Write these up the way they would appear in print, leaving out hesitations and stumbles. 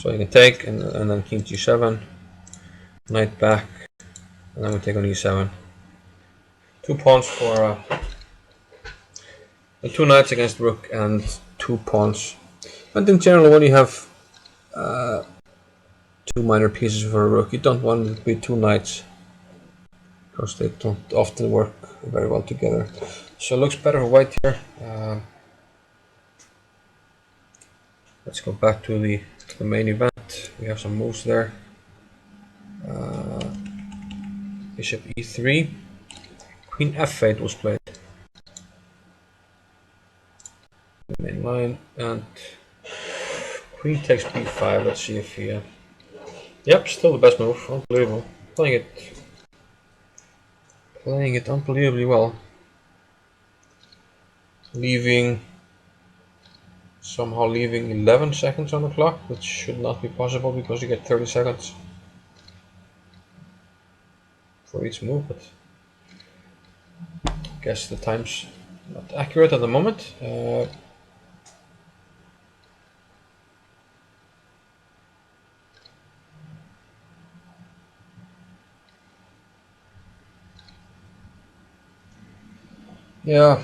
So you can take and then king g7, knight back, and then we take on e7. 2 pawns for and 2 knights against rook and 2 pawns. And in general, when you have 2 minor pieces for a rook, you don't want it to be 2 knights, because they don't often work very well together. So it looks better for white here. Let's go back to the main event. We have some moves there. Bishop e3. Queen f8 was played. The main line, and queen takes b5. Let's see if he... Yep, still the best move. Unbelievable. Playing it unbelievably well. Somehow leaving 11 seconds on the clock, which should not be possible because you get 30 seconds for each move, but I guess the time's not accurate at the moment. Yeah.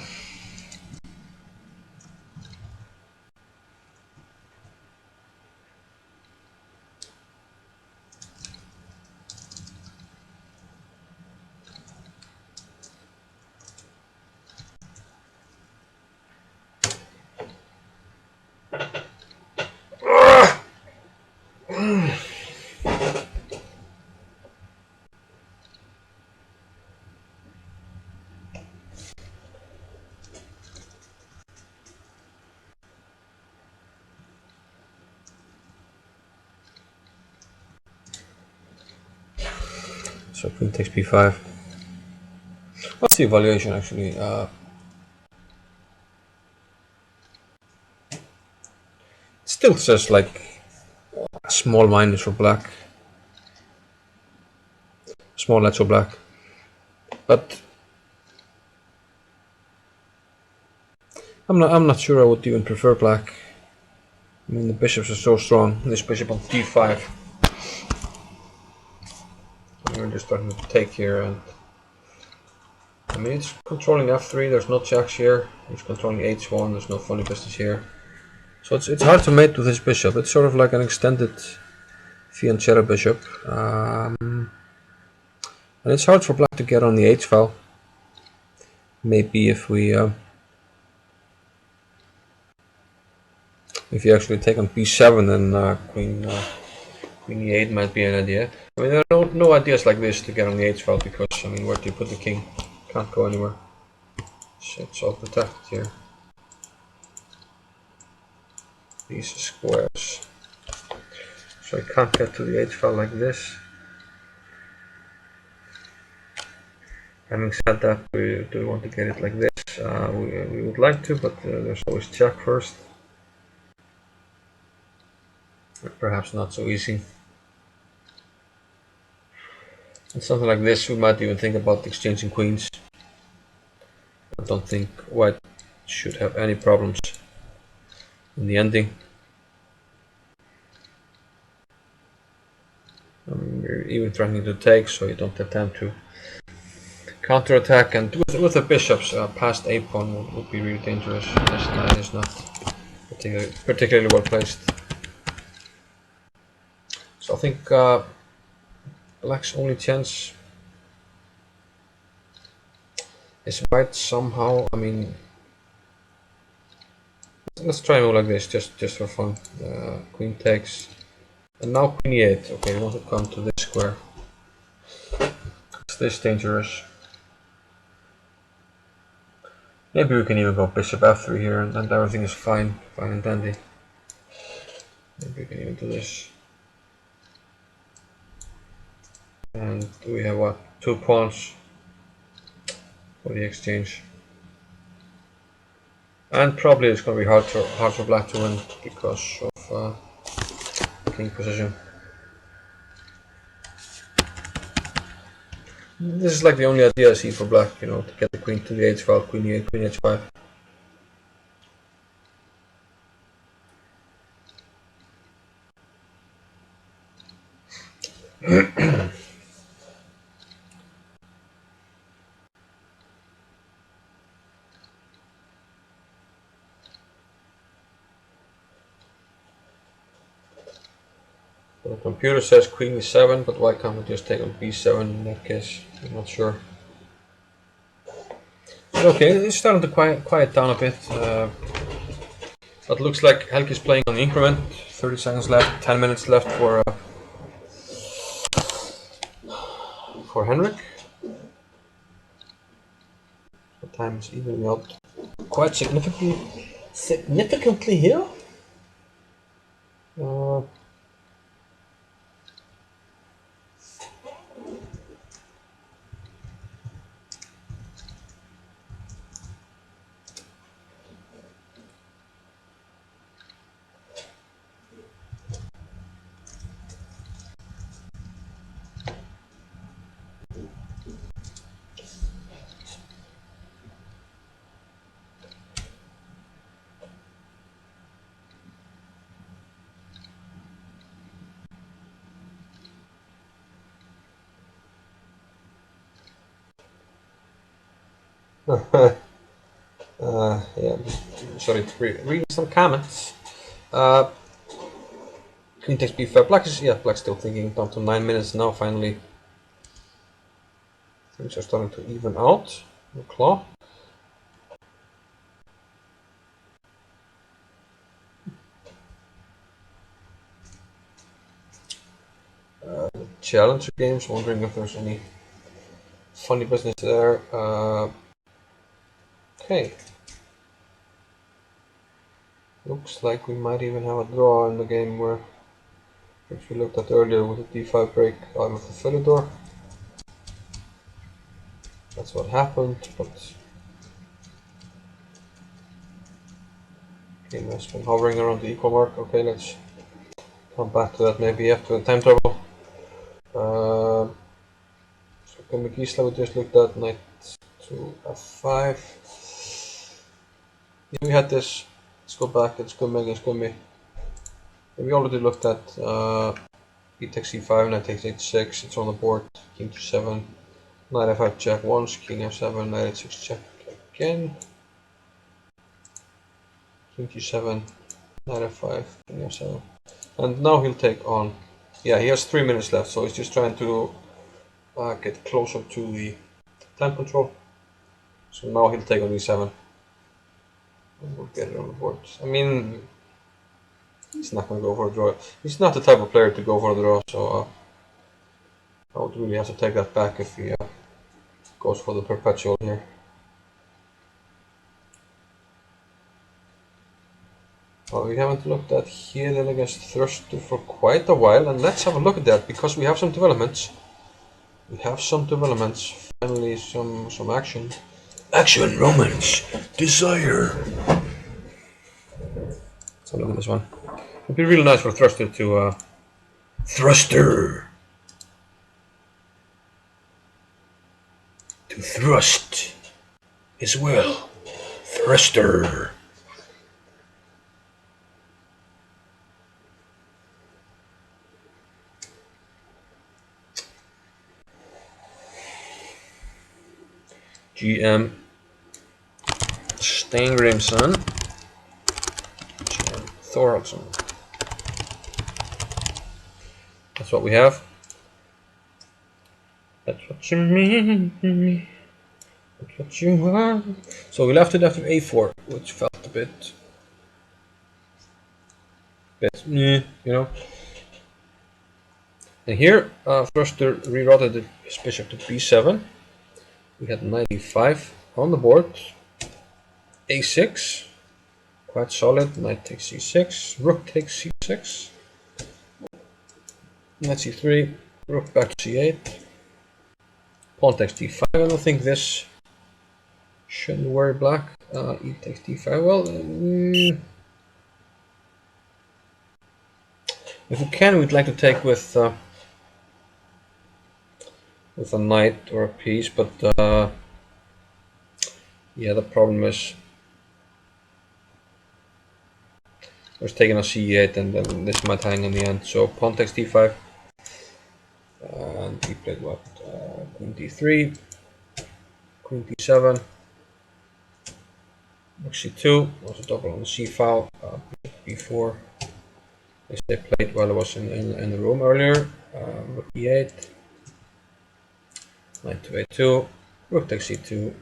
So queen takes b5. What's the evaluation actually? Still says like a small minus for black. Small edge for black. But I'm not sure I would even prefer black. I mean, the bishops are so strong. This bishop on d5. We're just starting to take here, and I mean, it's controlling f3. There's no checks here. It's controlling h1. There's no funny business here. So it's hard to mate with this bishop. It's sort of like an extended fianchetto bishop, and it's hard for black to get on the h file. Maybe if you actually take on b7, then queen e8 might be an idea. I mean, there are no ideas like this to get on the h file, because I mean, where do you put the king? Can't go anywhere. So it's all protected here. These squares. So I can't get to the h file like this. Having said that, do we want to get it like this? We would like to, but there's always check first. Perhaps not so easy. And something like this, we might even think about exchanging queens. I don't think white should have any problems in the ending. We're even threatening to take, so you don't have time to counterattack. And with the bishops, past a pawn would be really dangerous. This knight is not particularly well placed. So I think black's only chance is white somehow. I mean, let's try a move like this, just for fun. Queen takes, and now queen e8. Okay, we want to come to this square. Is this dangerous? Maybe we can even go bishop f3 here, and then everything is fine and dandy. Maybe we can even do this. And we have what? 2 pawns for the exchange. And probably it's going to be hard for black to win because of king position. This is like the only idea I see for black, you know, to get the queen to the h file, queen e8, queen h5. The computer says queen e7, but why can't we just take on b7 in that case? I'm not sure. But okay, it's starting to quiet down a bit. It looks like Helgi's playing on the increment. 30 seconds left, 10 minutes left for Henrik. The time is evening out quite significantly here. Yeah, sorry, reading some comments. Queen takes b5. Black's still thinking. Down to 9 minutes now. Finally, things are starting to even out. The claw. Challenger games. Wondering if there's any funny business there. Okay. Looks like we might even have a draw in the game which we looked at earlier with the d5 break out of the Philidor. That's what happened, but game has been hovering around the equal mark. Okay, let's come back to that maybe after the time trouble. So Gisla we just looked at, knight to f5. Yeah, we had this. Let's go back. It's Gummi. We already looked at e takes c5, knight takes h6. It's on the board. King to 7, knight f5 check once, king f7, knight h6 check again. King g7, knight f5, king f7. And now he'll take on. Yeah, he has 3 minutes left, so he's just trying to get closer to the time control. So now he'll take on e7. And we'll get it on the board. I mean, he's not going to go for a draw. He's not the type of player to go for a draw, so I would really have to take that back if he goes for the perpetual here. Well, we haven't looked at Hedel against Thruster for quite a while, and let's have a look at that because we have some developments. Finally, some action. Action, romance, desire. Let's have a look at this one. It'd be really nice for Thruster to thrust his will. Thruster. GM Stengrimsson, GM Thoraldsson. That's what we have. That's what you mean. That's what you want. So we left it after a4, which felt a bit, you know. And here, Thruster rerouted his bishop to b7. We had knight e5 on the board. a6, quite solid. Knight takes c6, rook takes c6. Knight c3, rook back to c8. Pawn takes d5. I don't think this shouldn't worry black. E takes d5. Well, if we can, we'd like to take with a knight or a piece, but yeah, the problem is there's taking a c8 and then this might hang in the end. So pawn takes d5. And he played what? Queen d3, queen d7, rook c2, was a double on the c file, b4. As they played while I was in the room earlier. Rook e8, knight to a2, rook takes c2,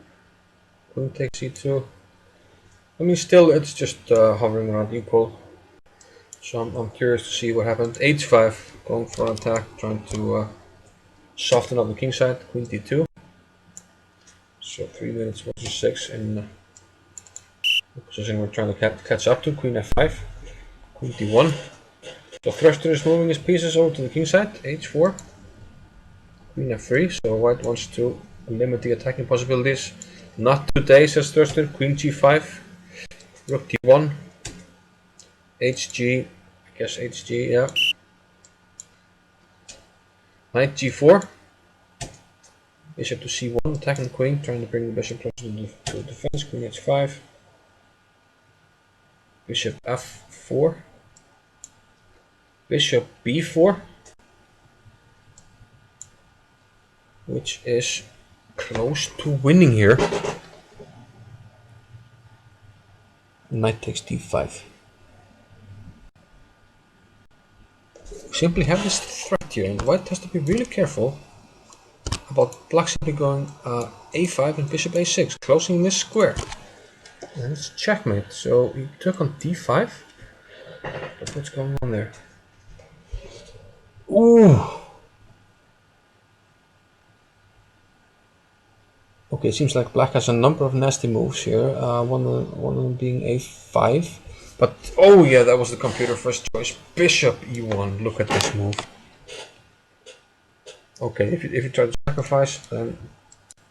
queen takes c2. I mean, still it's just hovering around equal. So I'm curious to see what happened. h5, going for an attack, trying to soften up the king side. Queen d2. So 3 minutes versus 6 in the position we're trying to catch up to. Queen f5, queen d1. So Thruster is moving his pieces over to the king side. h4, queen f3. So white wants to limit the attacking possibilities. Not today, says Thruster. Queen g5, rook d1, hg. I guess hg, yeah. Knight g4. Bishop to c1, attacking queen, trying to bring the bishop closer to defense. Queen h5. Bishop f4. Bishop b4. Which is close to winning here. Knight takes d5. We simply have this threat here, and white has to be really careful about black simply going a5 and bishop a6, closing this square. And it's checkmate. So he took on d5. But what's going on there? Ooh. Okay, it seems like black has a number of nasty moves here. One of them being a5. But oh yeah, that was the computer first choice. Bishop e1. Look at this move. Okay, if you try to sacrifice, then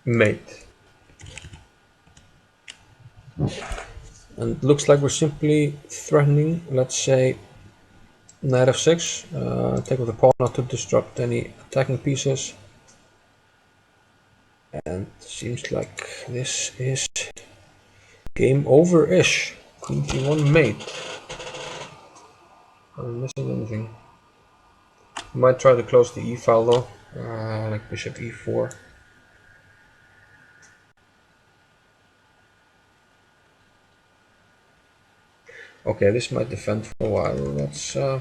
mate. And it looks like we're simply threatening, let's say, knight f6, take with the pawn not to disrupt any attacking pieces. And seems like this is game over-ish. Queen d1 mate. I'm missing anything. Might try to close the e file though, like bishop e4. Okay, this might defend for a while. Let's do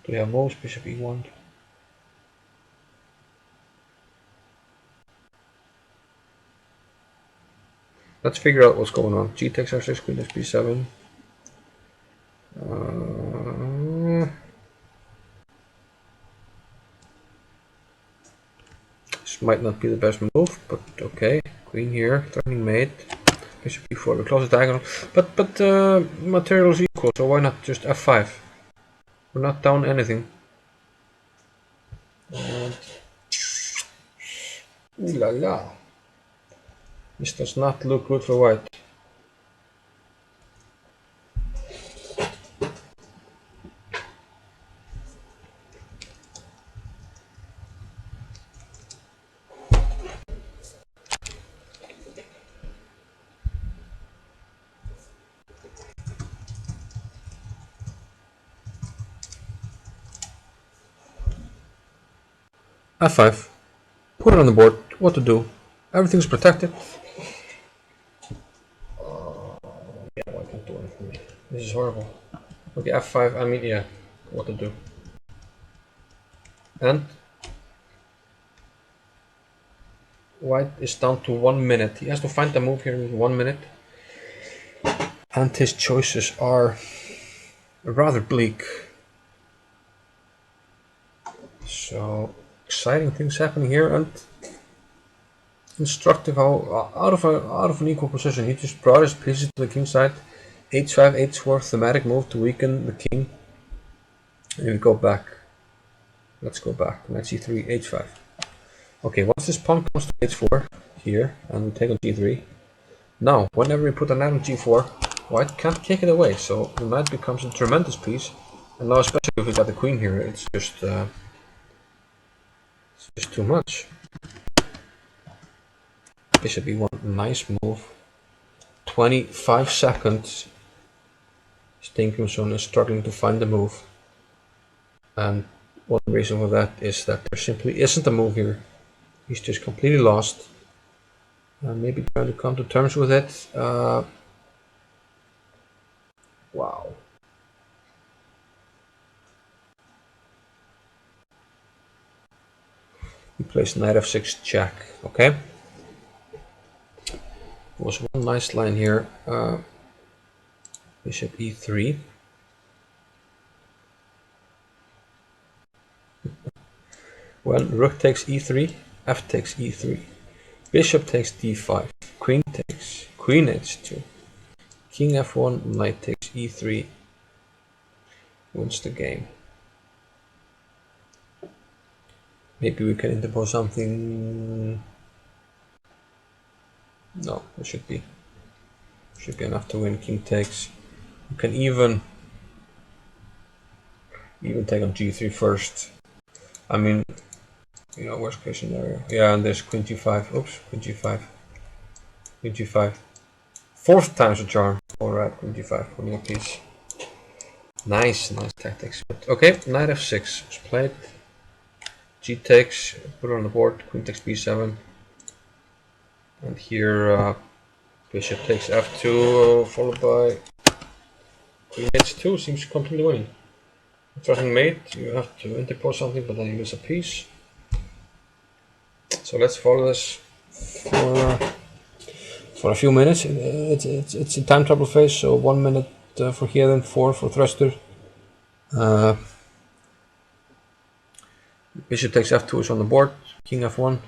we have moves? Bishop e1. Let's figure out what's going on. G takes r6, queen takes b7. This might not be the best move, but okay. Queen here, threatening mate. Bishop e4, we close the diagonal. But material is equal, so why not just f5? We're not down anything. And ooh la la. This does not look good for white. f5. Put it on the board. What to do? Everything's protected. Yeah, I can't do anything. This is horrible. Okay, f5. I mean, yeah, what to do? And white is down to 1 minute. He has to find the move here in 1 minute. And his choices are rather bleak. So exciting things happening here, and instructive how out of an equal position he just brought his pieces to the king side. h5, h4, thematic move to weaken the king. And we go back. Let's go back. Knight c3, h5. Okay, once this pawn comes to h4 here, and we take on g3. Now, whenever we put a knight on g4, white can't kick it away, so the knight becomes a tremendous piece. And now, especially if we got the queen here, it's just too much. Bishop e1, nice move. 25 seconds. Steingrimsson is struggling to find the move. And One reason for that is that there simply isn't a move here. He's just completely lost. Maybe trying to come to terms with it. Wow. He plays knight f6 check. Okay. There was one nice line here. Bishop e3. Well, rook takes e3, f takes e3. Bishop takes d5. Queen takes. Queen h2. King f1. Knight takes e3. Wins the game. Maybe we can interpose something. No, it should be enough to win. King takes. You can even take on g3 first. I mean, worst case scenario. Yeah, and there's queen g5. Oops, queen g5. Queen g5. Fourth time's a charm. Alright, queen g5, winning a piece. Nice tactics. But okay, knight f6 was played. G takes, put it on the board. Queen takes b7. And here, bishop takes f2, followed by queen h2. Seems completely winning. Threatening mate, you have to interpose something, but then you lose a piece. So let's follow this for a few minutes. It's a time trouble phase, so 1 minute for here, then 4 for thruster. Bishop takes f2 is on the board. King f1.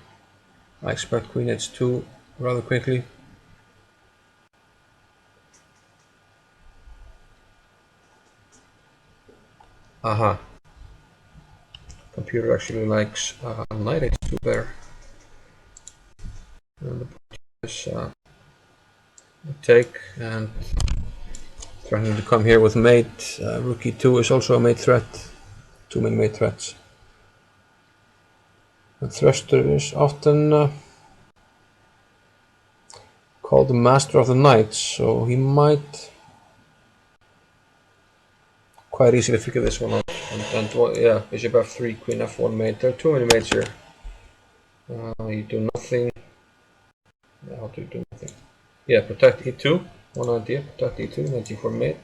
I expect queen h2 rather quickly. Aha. Computer actually likes knight h2 better. And the is take and threatening to come here with mate. Rook e2 is also a mate threat. Too many mate threats. The thruster is often called the master of the knights, so he might quite easily figure this one out. And yeah, bishop f3, queen f1 mate. There are too many mates here. You do nothing. How do you do nothing? Yeah, protect e2. One idea. Protect e2, knight g4 mate.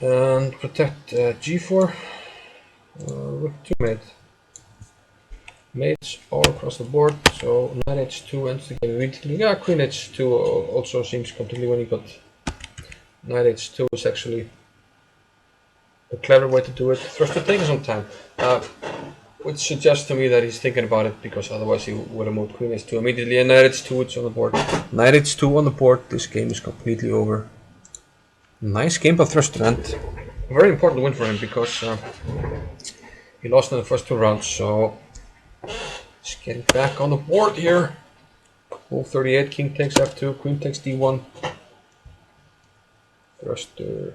And protect g4. Rook 2 mate. Mates all across the board. So knight h2 ends the game immediately. Yeah, queen h2 also seems completely winning, but knight h2 is actually a clever way to do it. Thruster taking some time. Which suggests to me that he's thinking about it, because otherwise he would have moved queen h2 immediately, and knight h2 it's on the board. Knight h2 on the board, this game is completely over. Nice game by Thruster, and a very important win for him, because he lost in the first 2 rounds, so he's getting back on the board here. Move 38, king takes f2, queen takes d1. Thruster.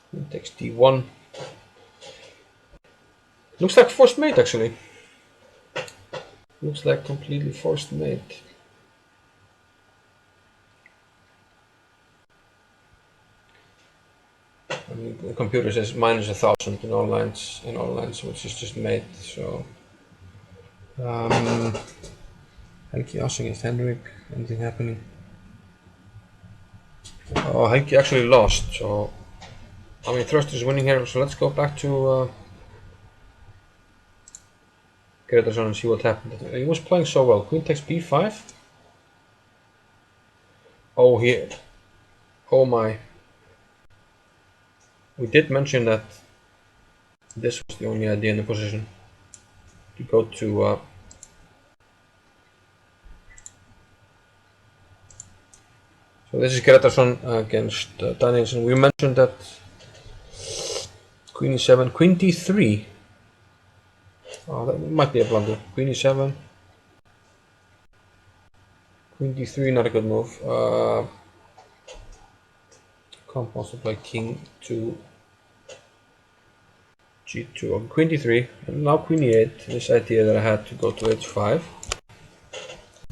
Queen takes d1. Looks like forced mate, actually. Looks like completely forced mate. I mean, the computer says minus 1,000 in all lines, which is just mate. So, Heikki Ass against Henrik. Anything happening? Oh, Heikki actually lost. So, I mean, Thruster is winning here. So let's go back to Gretarsson and see what happened. He was playing so well. Queen takes b5. Oh, here. Oh my. We did mention that this was the only idea in the position. To go to so this is Gretarsson against Danielson. We mentioned that Queen e7, Queen d3. Oh, that might be a blunder. Queen e7, Queen d3, not a good move. Can't also play King to G2 or Queen D3, and now Queen E8. This idea that I had to go to H5.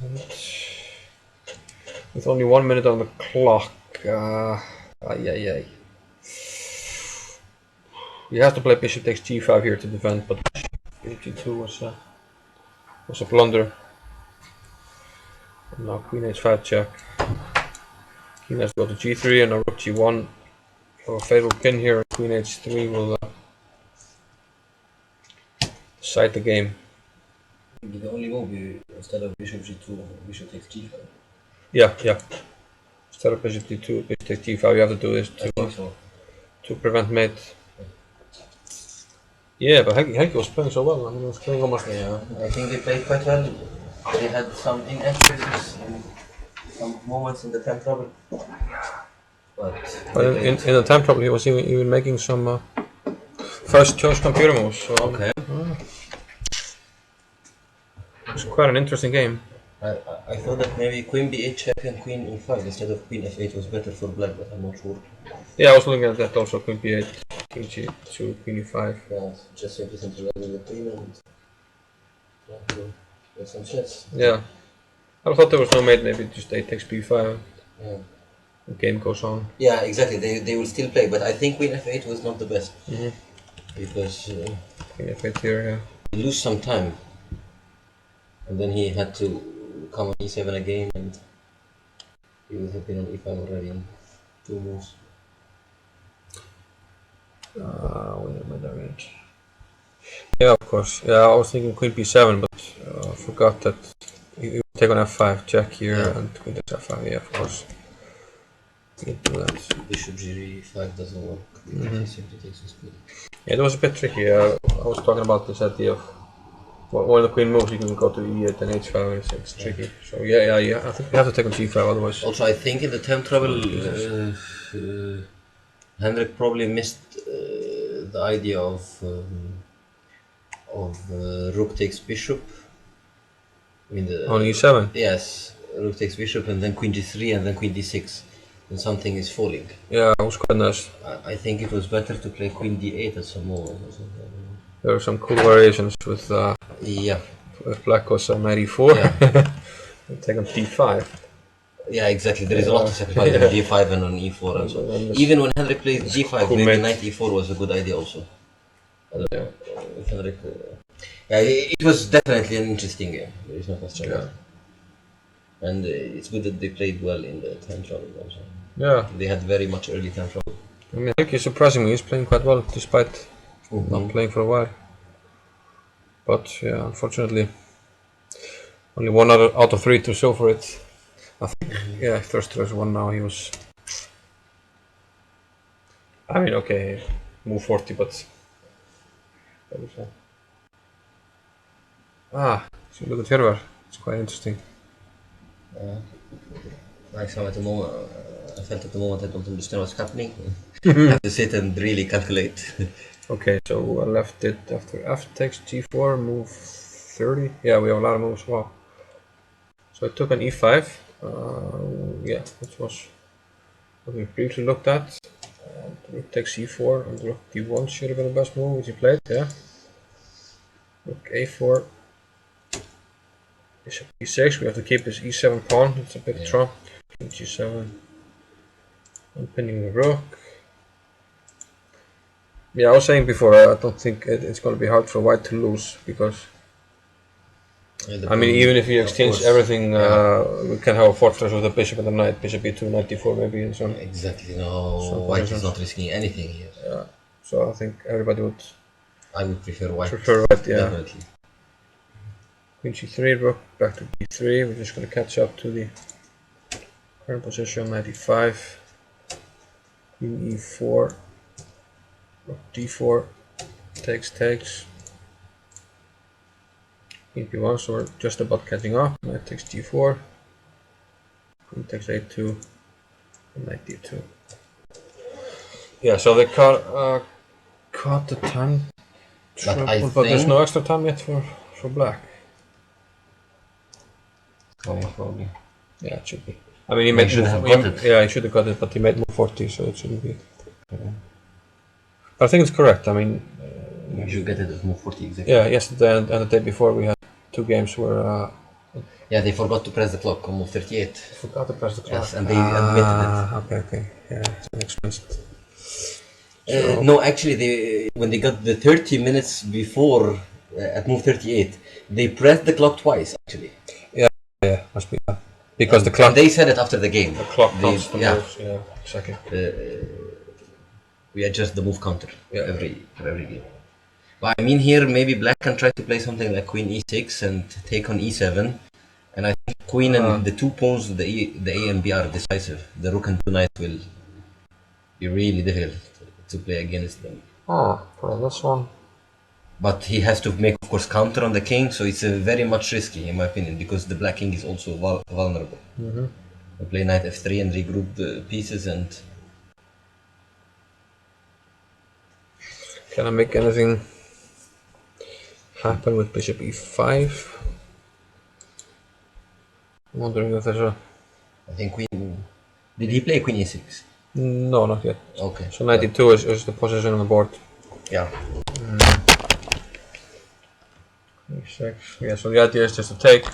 And with only 1 minute on the clock, you have to play bishop takes G5 here to defend, but bishop G2 was a blunder. And now Queen H5 check. King has to go to G3 and now Rook G1. A fatal pin here. Queen H3 will decide the game. The only move instead of bishop G2, bishop takes G5. Yeah. Instead of bishop D2, bishop takes G5, you have to do this to prevent mate. Yeah, but Helgi was playing so well. I mean, he was playing almost. Yeah, I think they played quite well. They had some inaccuracies in some moments in the time trouble. But in the time trouble, he was even making some first choice computer moves. So, okay. It was quite an interesting game. I thought that maybe Queen B8 check and Queen E5 instead of Queen F8 was better for black, but I'm not sure. Yeah, I was looking at that also. Queen B8, King G2, Queen E5. Yeah, just simply centralizing the queen and get some chess. Yeah, I thought there was no mate. Maybe just A takes B5. Yeah. The game goes on. Yeah, exactly. They will still play, but I think Queen F8 was not the best because Queen F8 here. Yeah. he lose some time, and then he had to come on E7 again, and he would have been on E5 already in 2 moves. Wait a minute. Yeah, of course. Yeah, I was thinking Queen B7, but I forgot that you take on F5, check here, and Queen takes F5. Yeah, of course. You can do that. Bishop G5 doesn't work. He simply takes his queen. Yeah, it was a bit tricky. I was talking about this idea of when the queen moves, you can go to E8 and H5, and it's tricky. So yeah. I think you have to take on G5 otherwise. Also, I think in the time trouble, Henrik probably missed the idea of rook takes bishop. I mean on E7. Yes, rook takes bishop and then Queen G3 and then Queen D6. And something is falling. Yeah, it was quite nice. I think it was better to play Queen D8 at some moment or something. There are some cool variations with If black goes on knight E4, take on D5. Yeah, exactly. There is a lot to sacrifice on D5 and on E4 and so on. Even when Henrik plays G5, cool maybe knight E4 was a good idea also. Henrik, it was definitely an interesting game. There is no question. Yeah. And it's good that they played well in the time trouble also. Yeah. They had very much early time trouble. I mean, Helgi, surprisingly, he's playing quite well despite not playing for a while. But yeah, unfortunately, only 1 out of 3 to show for it. I think, first there's 1 now. He was. I mean, okay, move 40, but. So look at Hjörvar. It's quite interesting. At the moment, I felt at the moment I don't understand what's happening. I have to sit and really calculate. Okay, so I left it after F takes G4, move 30. Yeah, we have a lot of moves. Wow. So I took an E5. Which was what we briefly looked at. Rook takes E4 and Rook D1 should have been the best move, which he played. Yeah. Rook A4. Bishop E6. We have to keep his E7 pawn. It's a big trump. King G7. Unpinning the rook. Yeah, I was saying before, I don't think it's going to be hard for white to lose because I mean, even if you exchange everything, we can have a fortress with a bishop and a knight, bishop E2, knight D4 maybe, and so on. Exactly, no, white is not risking anything here. Yeah, so I think everybody would. I would prefer white. Yeah. Definitely. Queen G3, rook back to B3. We're just going to catch up to the current position. Knight E5, Queen E4, rook D4, takes. Queen P1, so we're just about catching up. Knight takes G4, Queen takes A2, and Knight D2. Yeah, so they caught the time triple, but there's no extra time yet for black. Probably. Yeah, it should be. I mean, he should have got it. Yeah, he should have got it, but he made move 40, so it shouldn't be. But I think it's correct. I mean, You should get it at move 40 exactly. Yeah, yesterday and the day before we had 2 games where Yeah, they forgot to press the clock on move 38. forgot to press the clock. Yes, and they admitted it. Okay. Yeah, that explains it. No, actually, when they got the 30 minutes before at move 38, they pressed the clock twice. Actually, Yeah, must be that. Because the clock. And they said it after the game. The clock They- counts the yeah. moves. Yeah, exactly. We adjust the move counter Yeah. for every game. But I mean, here maybe Black can try to play something like Queen E6 and take on E7. And I think Queen and the 2 pawns, the A and B are decisive. The Rook and 2 knights will be really difficult to play against them. Play this one. But he has to make, of course, counter on the king, so it's very much risky, in my opinion, because the black king is also vulnerable. We play knight f3 and regroup the pieces, and Can I make anything happen with bishop e5? I'm wondering if there's a... I think queen... Did he play queen e6? No, not yet. Okay. So 92 is the position on the board. Yeah. e6. Yeah, so the idea is just to take.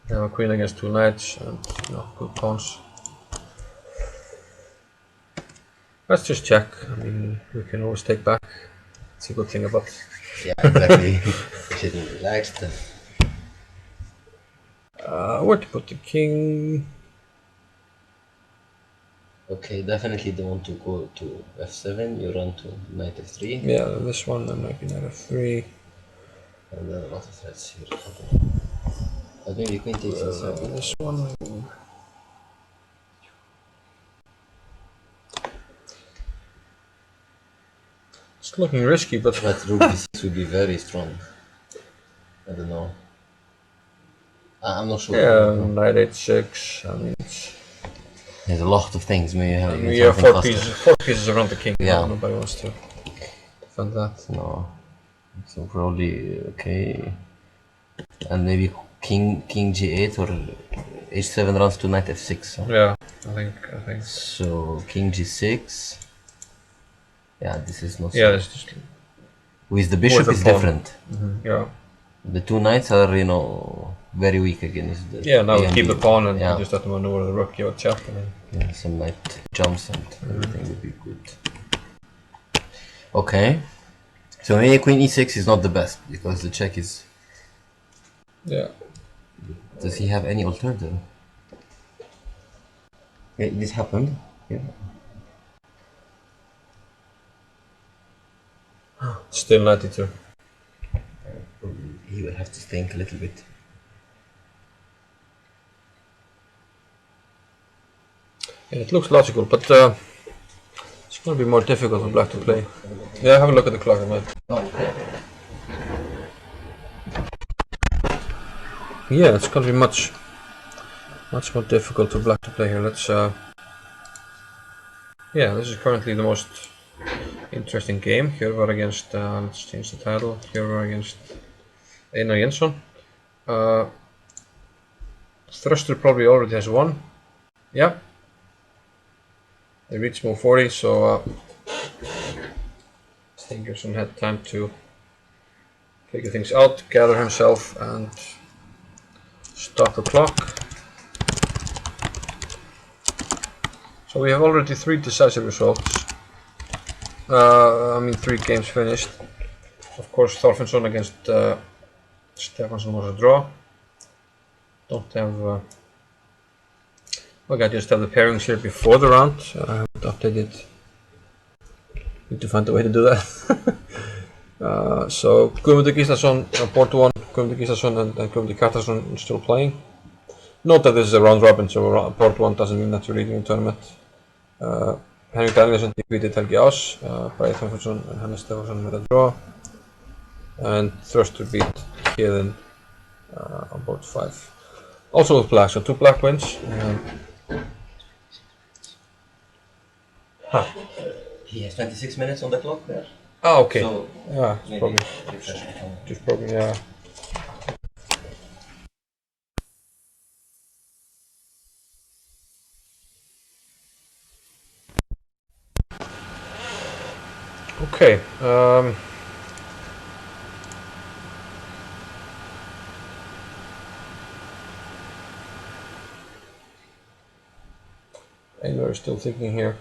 Have a queen against 2 knights and good pawns. Let's just check. I mean, we can always take back. It's a good thing about. Yeah, exactly. Sitting relaxed. Where to put the king? Okay, definitely don't want to go to f7. You run to knight f3. Yeah, this one and maybe knight f3. And then a lot of threats here. Okay. But maybe queen takes e7. This one. It's looking risky, but But rook b6 would be very strong. I don't know. I'm not sure. yeah, knight h6. I mean, There's a lot of things. Maybe have we have something four pieces around the king. Yeah. Nobody wants to defend that. No. So probably okay. And maybe king g8 or h7 runs to knight f6. Huh? Yeah, I think. So king g6. Yeah, this is not. Yeah, so. it's just. With the bishop the is pawn. different. Yeah. The 2 knights are very weak against the. Yeah, now A we and keep B. the pawn and Yeah. you just have to maneuver the rook, you chap. Yeah, some knight jumps and everything would be good. Okay. So maybe queen e6 is not the best because the check is. Yeah. Does he have any alternative? Yeah, this happened. Yeah. Still 92. He will have to think a little bit. Yeah, it looks logical, but it's going to be more difficult for black to play. Yeah, have a look at the clock, man. Yeah, it's going to be much more difficult for black to play here. Let's. Yeah, this is currently the most interesting game. Here we're against. Let's change the title. Here we're against Einar Jensson. Thruster probably already has won. Yeah. They reached move 40, so Stingerson had time to figure things out, gather himself, and start the clock. So we have already 3 decisive results. I mean 3 games finished. Of course, Thorfinnsson against Stefansson was a draw. Don't have. Okay, I just have the pairings here before the round. I haven't updated. Need to find a way to do that. So Guðmundur Gíslason, port 1, Guðmundur Gíslason and Guðmundur Kjartansson still playing. Note that this is a round robin, so port 1 doesn't mean that you're leading the tournament. Henrik Danielsson defeated Helgi Ás, Bragi Þorfinnsson and Hannes Stefansson with a draw. And Thruster beat Héðinn on board 5. Also with black, so 2 black wins. He has 26 minutes on the clock there. Ah, okay. So Yeah, it's maybe probably refresh the phone. just probably yeah. Okay. Einar is still thinking here.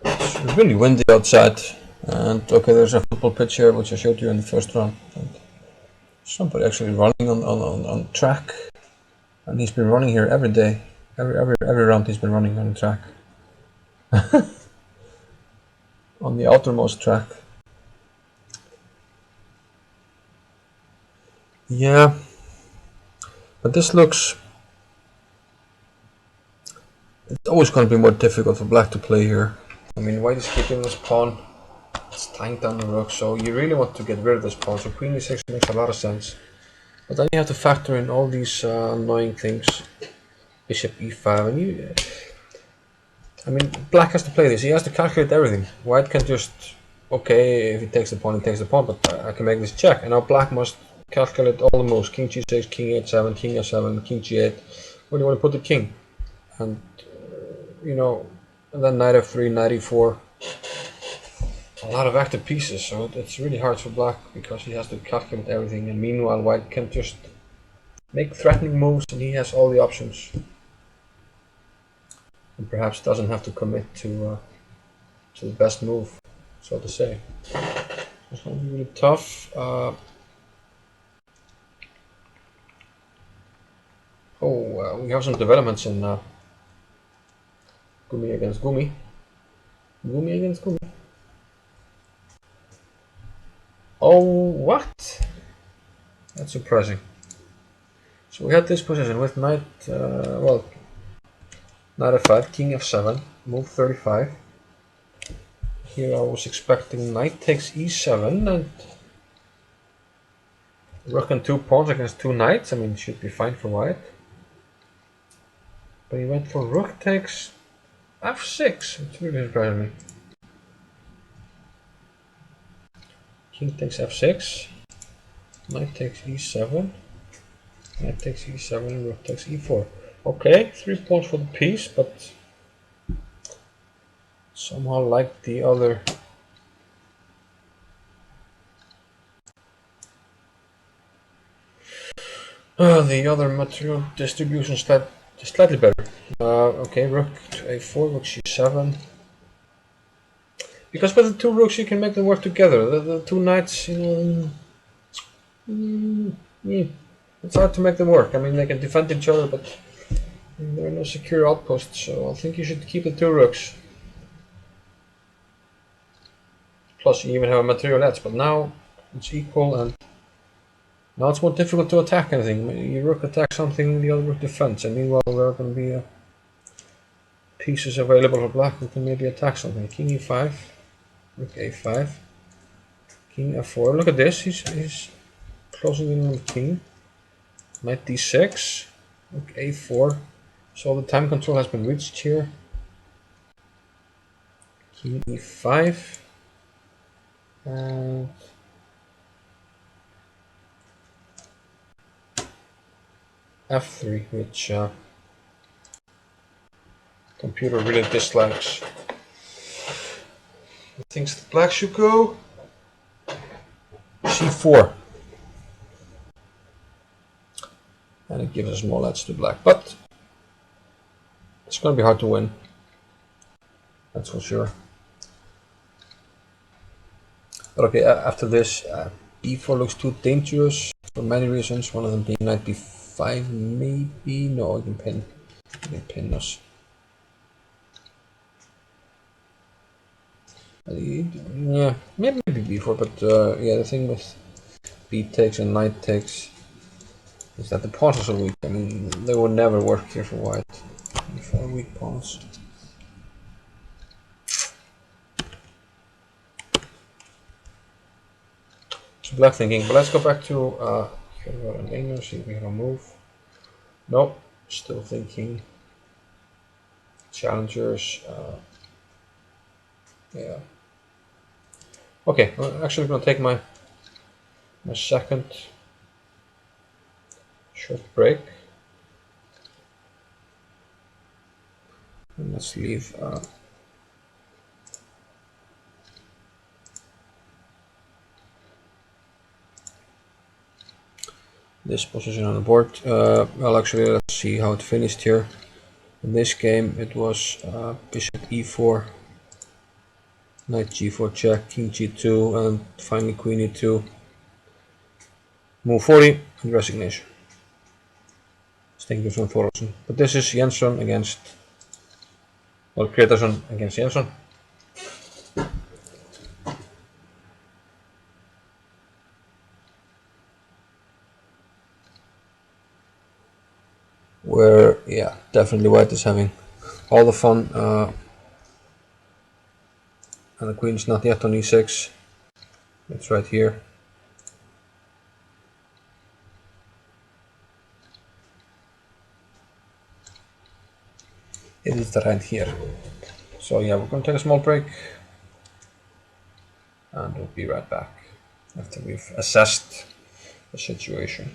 It's really windy outside, and okay, there's a football pitch here, which I showed you in the first round. And somebody actually running on track, and he's been running here every day. Every round he's been running on the track. On the outermost track. Yeah, but this looks... It's always going to be more difficult for black to play here. I mean, white is keeping this pawn. It's tying down the rook, so you really want to get rid of this pawn. So queen e6 makes a lot of sense. But then you have to factor in all these annoying things. Bishop e5, and you... I mean, black has to play this. He has to calculate everything. White can just... Okay, if he takes the pawn, he takes the pawn, but I can make this check. And now black must calculate all the moves. King g6, king h7, king f7, king g8. Where do you want to put the king? And, you know, and then knight f3, knight e4. A lot of active pieces, so it's really hard for black because he has to calculate everything. And meanwhile, white can just make threatening moves and he has all the options. And perhaps doesn't have to commit to the best move, so to say. It's going to be really tough. We have some developments in Gumi against Gumi. Gumi against Gumi. Oh, what? That's surprising. So we had this position with knight, knight f5, king f7, move 35. Here I was expecting knight takes e7 and rook and 2 pawns against 2 knights. I mean, it should be fine for white. But he went for rook takes f6. It's really surprising me. King takes f6. Knight takes e7. Knight takes e7 and rook takes e4. Okay, 3 pawns for the piece, but somehow like the other. The other material distribution slightly better. Okay, rook to a4, rook c7. Because with the 2 rooks you can make them work together. The 2 knights, you know, it's hard to make them work. I mean, they can defend each other, but there are no secure outposts, so I think you should keep the 2 rooks. Plus you even have a material edge, but now it's equal and now it's more difficult to attack anything. Your rook attacks something, the other rook defends, and meanwhile there are going to be pieces available for black who can maybe attack something. King e5, rook a5, king f4. Look at this, he's closing in on the king. Knight d6, rook a4. So the time control has been reached here. King e5 and f3, which computer really dislikes. He thinks the black should go c4, and it gives us more edge to black, but it's going to be hard to win, that's for sure. But okay, after this, b4 looks too dangerous for many reasons. One of them being knight b5, maybe. No, I can pin us. Yeah, maybe b4, but yeah, the thing with b takes and knight takes is that the pawns are so weak. I mean, they would never work here for white. For weak pawns. So black thinking, but let's go back to an Einar, see if we have a move. Nope, still thinking. Challengers. Yeah. Okay, I'm actually going to take my second short break. And let's leave this position on the board. Well, actually, let's see how it finished here. In this game, it was bishop e4, knight g4 check, king g2, and finally queen e2. Move 40 and resignation. Stengjusson Thorolfsson. But this is Jensson against, well, Gretarsson against Jensson. Where, yeah, definitely white is having all the fun. And the queen's not yet on e6. It's right here. It is right here. So yeah, we're going to take a small break. And we'll be right back after we've assessed the situation.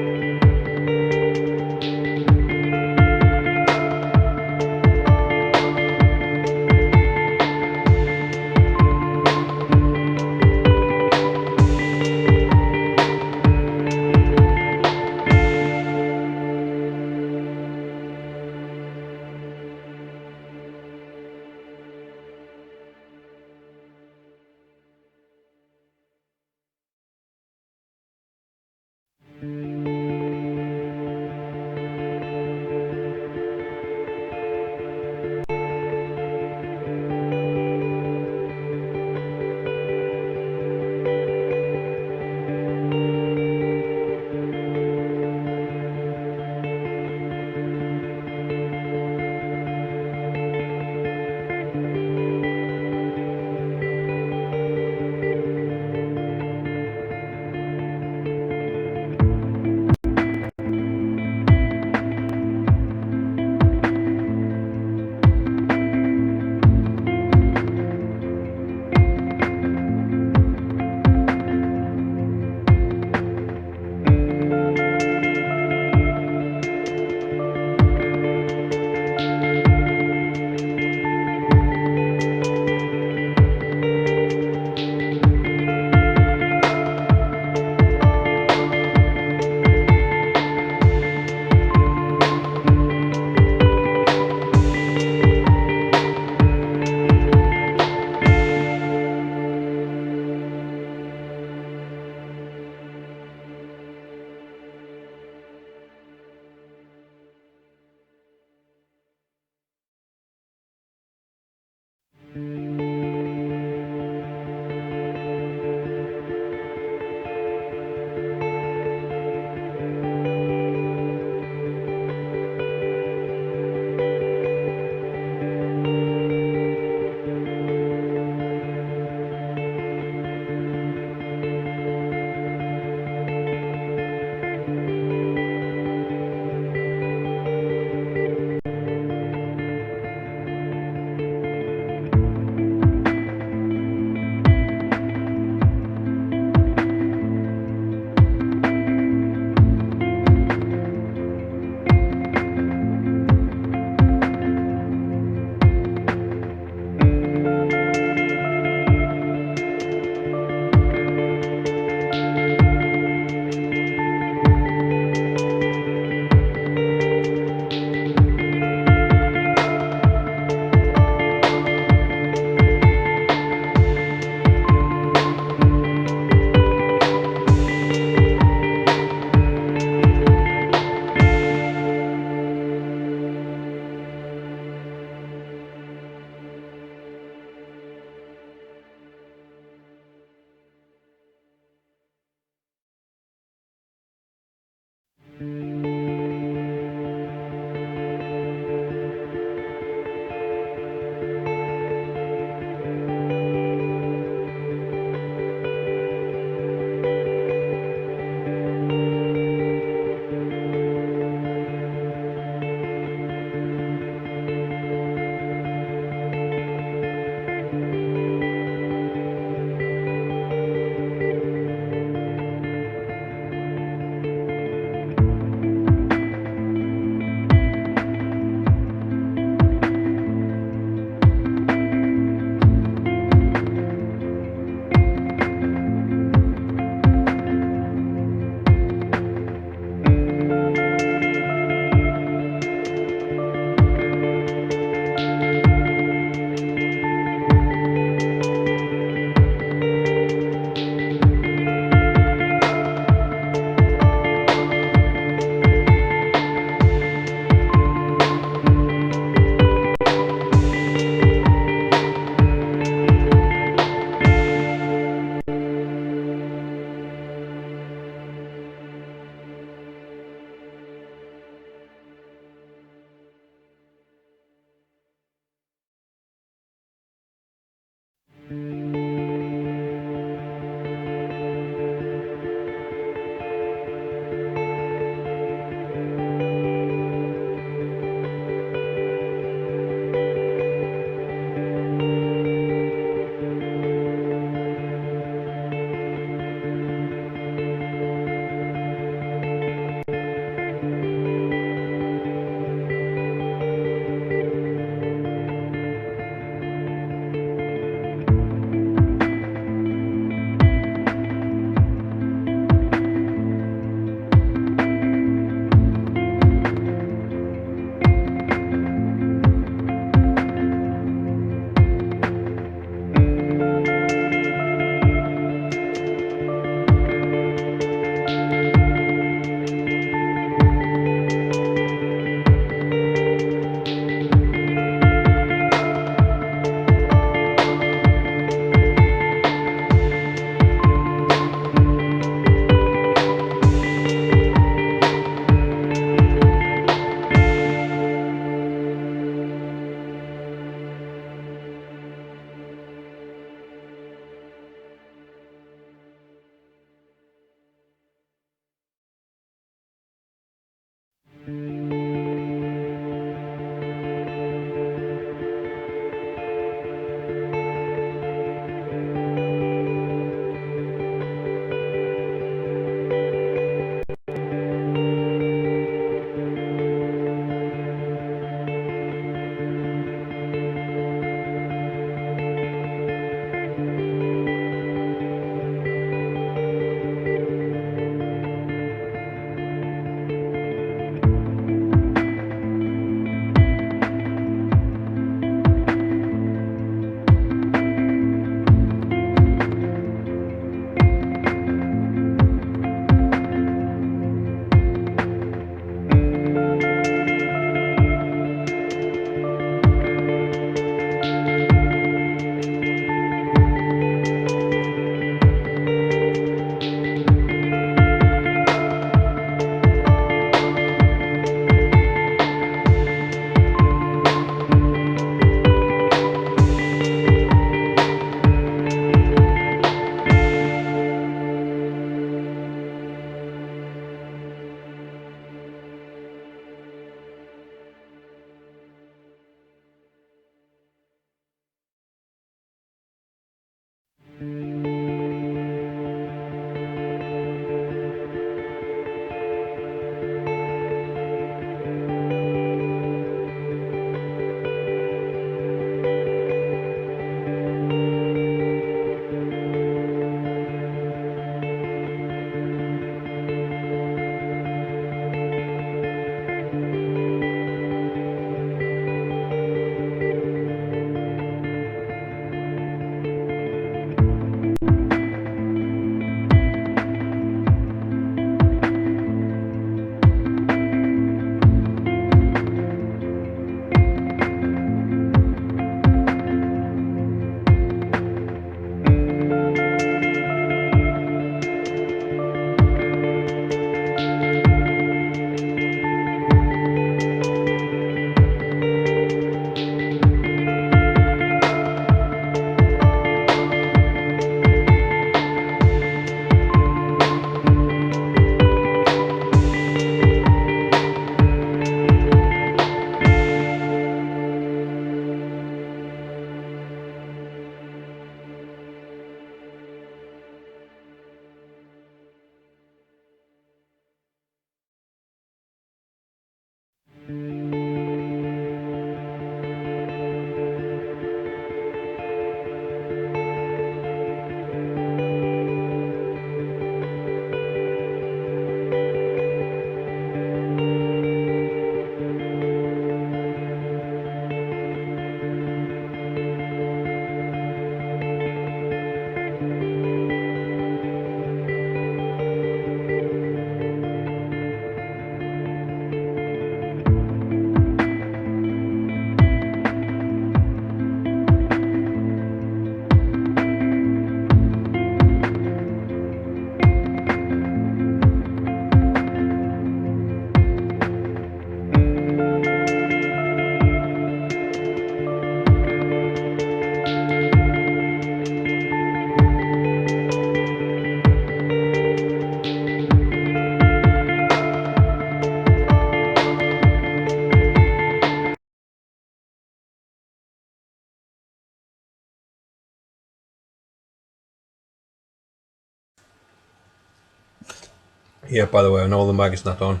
Yeah, by the way, I know the mic is not on.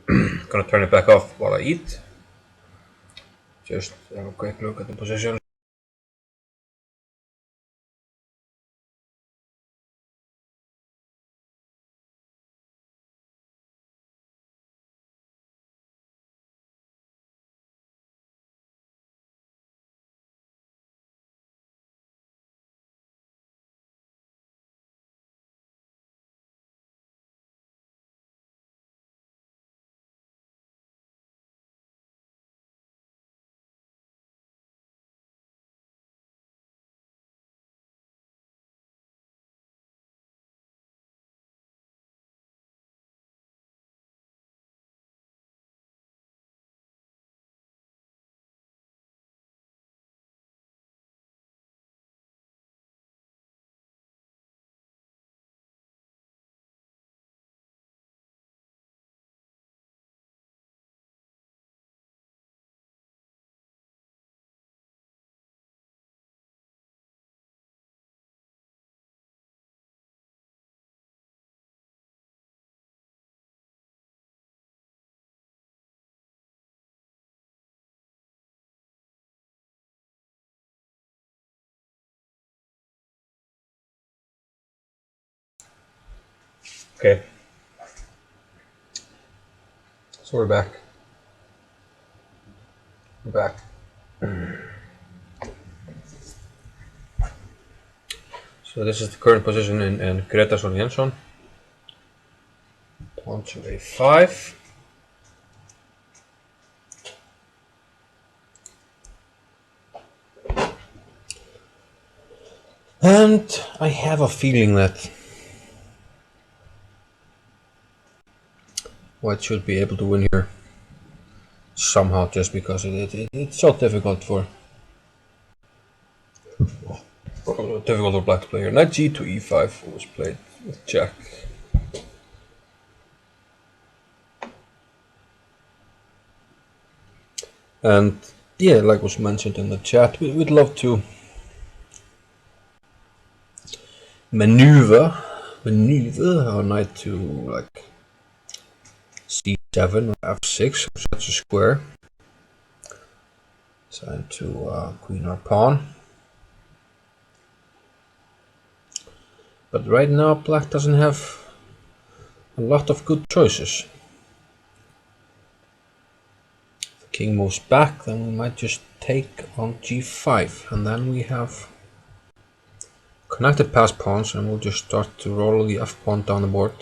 Gonna turn it back off while I eat. Just have a quick look at the position. Okay, so we're back. We're back. So this is the current position in Gretason Jensson. Pawn to a5. And I have a feeling that White should be able to win here somehow, just because it's so difficult for Black to play here. Knight g to e5 was played with Jack. And yeah, like was mentioned in the chat, we'd love to maneuver our knight to like c7 or f6, such a square. Time to queen or pawn. But right now Black doesn't have a lot of good choices. If the king moves back, then we might just take on g5, and then we have connected pass pawns, and we'll just start to roll the f pawn down the board.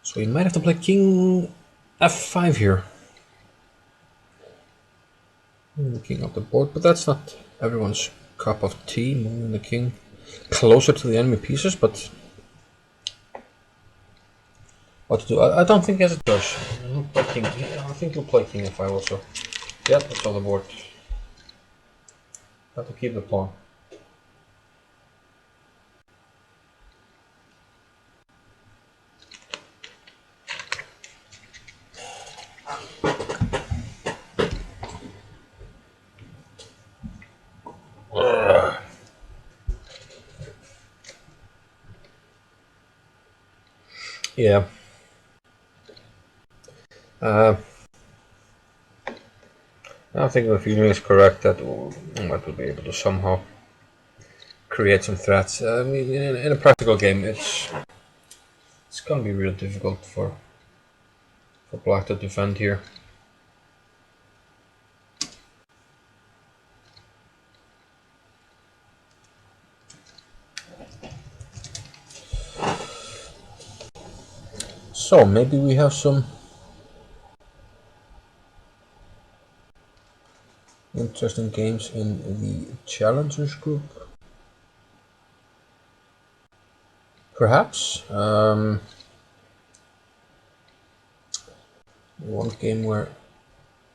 So we might have to play king f5 here. Moving the king off the board, but that's not everyone's cup of tea, moving the king closer to the enemy pieces, but what to do? I don't think he has a choice. I think he'll play king f5 also. Yep, it's on the board. Have to keep the pawn. Yeah. I think the feeling is correct that White will be able to somehow create some threats. I mean, in a practical game, it's gonna be real difficult for Black to defend here. So maybe we have some interesting games in the challengers group. Perhaps one game where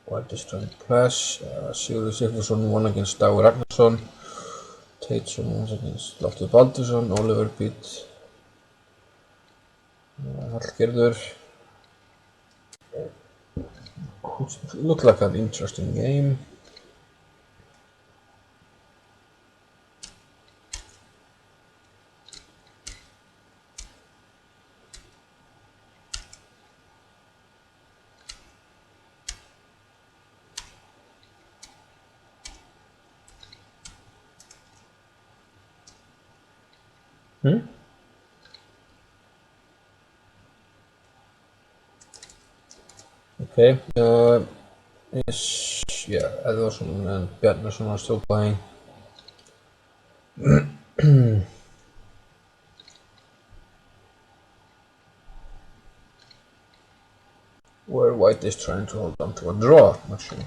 White is trying to press. Sigurður Sigfússon won against Dagur Ragnarsson. Teitsson won against Loftur Baldursson. Oliver beat Hallgerður. Looked like an interesting game. Okay. Yes, yeah, Ederson and Bjarnason are still playing. Where White is trying to hold on to a draw, actually.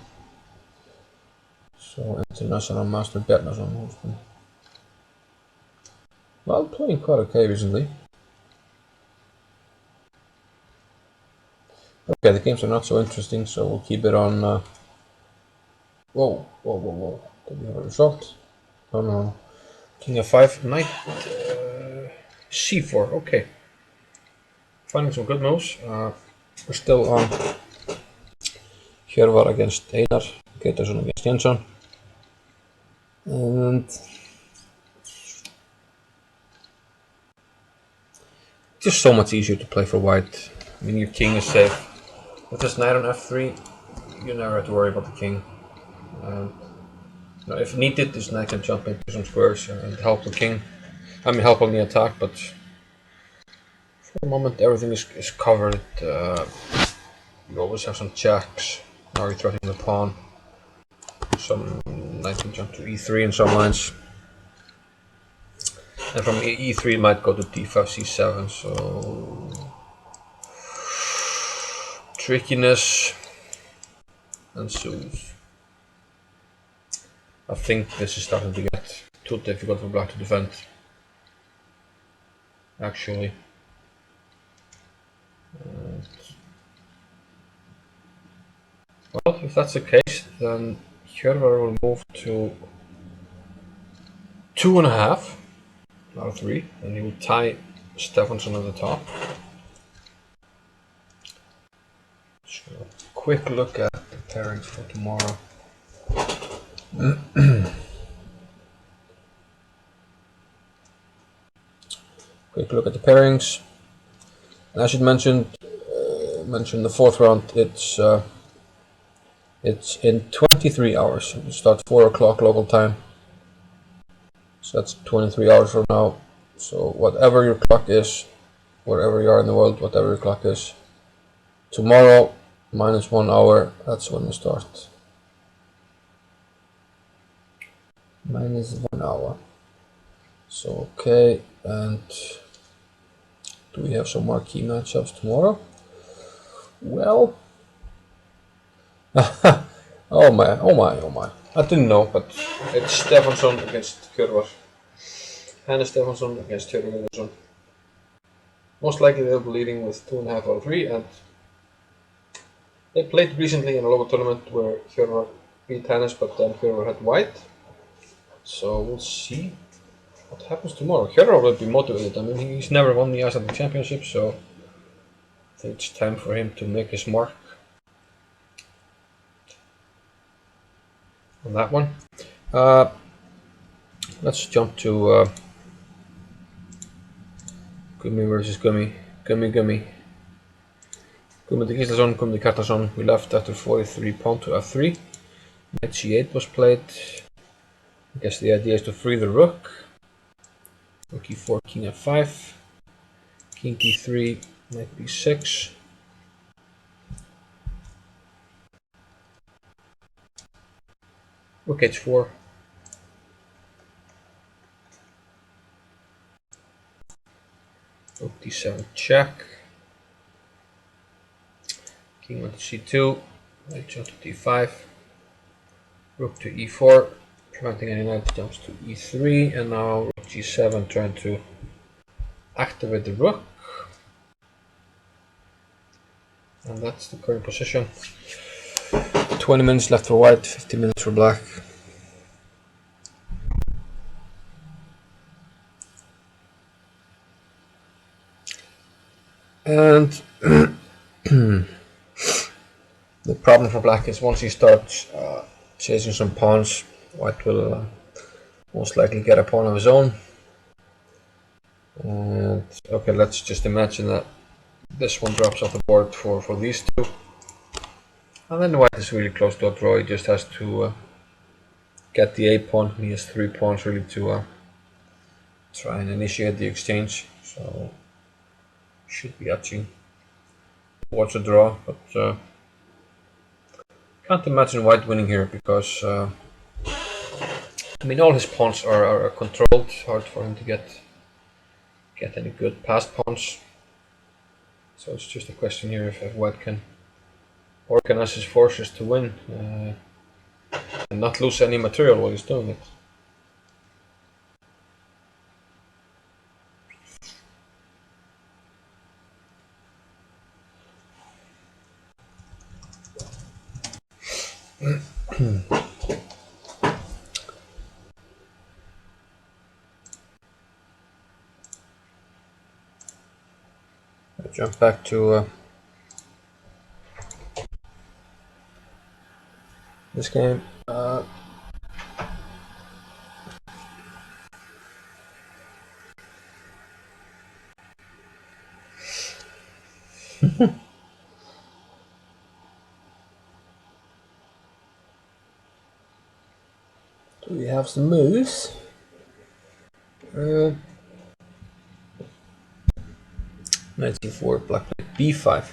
So international master Bjarnason, who's been well playing quite okay recently. Okay, the games are not so interesting, so we'll keep it on. Whoa, whoa, whoa, whoa! Did we have a result? Oh no. King f5, knight c4. Okay, finding some good moves. We're still on Hjörvar against Einar, Getarsson against Jensson, and just so much easier to play for White. I mean, your king is safe. With this knight on f3, you never have to worry about the king. If needed, this knight can jump into some squares and help the king. I mean, help on the attack, but for the moment everything is covered. You always have some checks. Now you're threatening the pawn. Some knight can jump to e3 in some lines. And from e3 it might go to d5, c7, so trickiness ensues. I think this is starting to get too difficult for black to defend. Actually. Well, if that's the case, then Hjörvar will move to 2.5 out of 3, and he will tie Stefansson at the top. So, quick look at the pairings for tomorrow. Quick look at the pairings. And as you mentioned the fourth round. It's in 23 hours. We start 4 o'clock local time. So that's 23 hours from now. So whatever your clock is, wherever you are in the world, whatever your clock is, tomorrow minus 1 hour, that's when we start. Minus 1 hour. So okay, and do we have some more key matchups tomorrow? Well, oh my, oh my, oh my. I didn't know, but it's Stefansson against Hjörvar. Hannes Stefansson against Hjörvar Gunnarsson. Most likely they'll be leading with 2.5 out of 3, and they played recently in a local tournament where Hjörvar beat Hannes, but then Hjörvar had white. So we'll see what happens tomorrow. Hjörvar will be motivated. I mean, he's never won the Icelandic Championship, so I think it's time for him to make his mark on that one. Let's jump to Gummi versus Gummi. Gummi to Gíslason, Gummi to Kjartansson. We left after 43 pawn to f3. Knight c8 was played. I guess the idea is to free the rook. Rook e4, king f5. King d3, knight b6. Rook h4. Rook d7 check. King went to c2. Knight jump to d5. Rook to e4, preventing any knight jumps to e3, and now rook g7 trying to activate the rook. And that's the current position. 20 minutes left for white, 15 minutes for black. And the problem for black is once he starts chasing some pawns, white will most likely get a pawn of his own. And okay, let's just imagine that this one drops off the board for these two. And then white is really close to a draw. He just has to get the a pawn. He has 3 pawns really to try and initiate the exchange. So should be etching towards a draw, but can't imagine white winning here because I mean all his pawns are controlled. Hard for him to get any good passed pawns. So it's just a question here if white can organize his forces to win and not lose any material while he's doing it. I jump back to this game. Do we have some moves? Knight c4, black knight b5,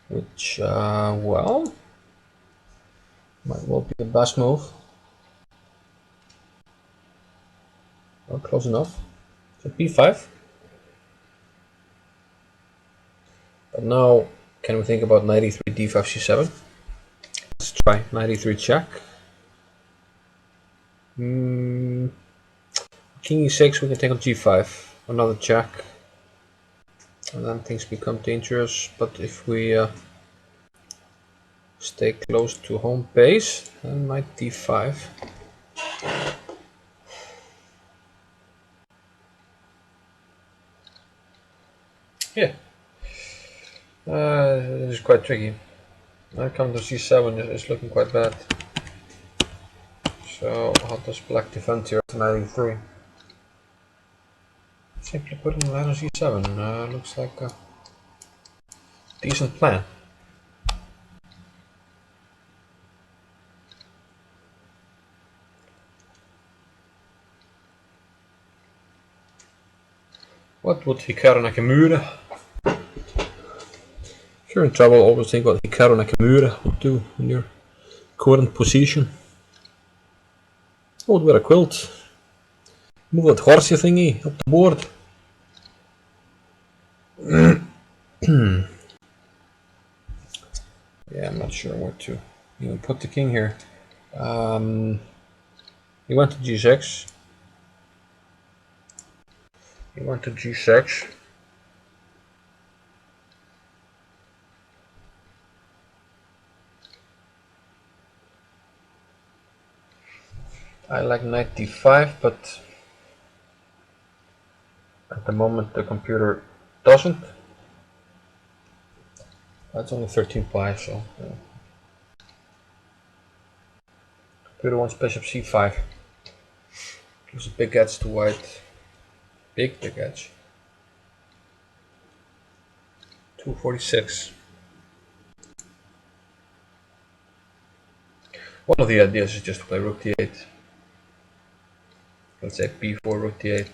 which, well, might well be the best move. Well, close enough. So b5. But now, can we think about knight e3, d5, c7? Let's try knight e3 check. King e6, we can take on g5. Another check. And then things become dangerous. But if we stay close to home base, then knight d5. Yeah. This is quite tricky. Knight comes to c7 is looking quite bad. So how does black defend here to knight e3? Simply putting knight on c7 looks like a decent plan. What would Hikaru Nakamura? If you're in trouble, always think what Hikaru Nakamura would do in your current position. I would wear a quilt. Move that horsey thingy up the board. Yeah, I'm not sure where to even put the king here. He went to g6. He went to g6. I like knight d5, but at the moment the computer doesn't. That's only 13 pi, so computer wants bishop c5. Gives a big edge to white. Big edge. 246. One of the ideas is just to play rook d8. Let's say b4, rook d8.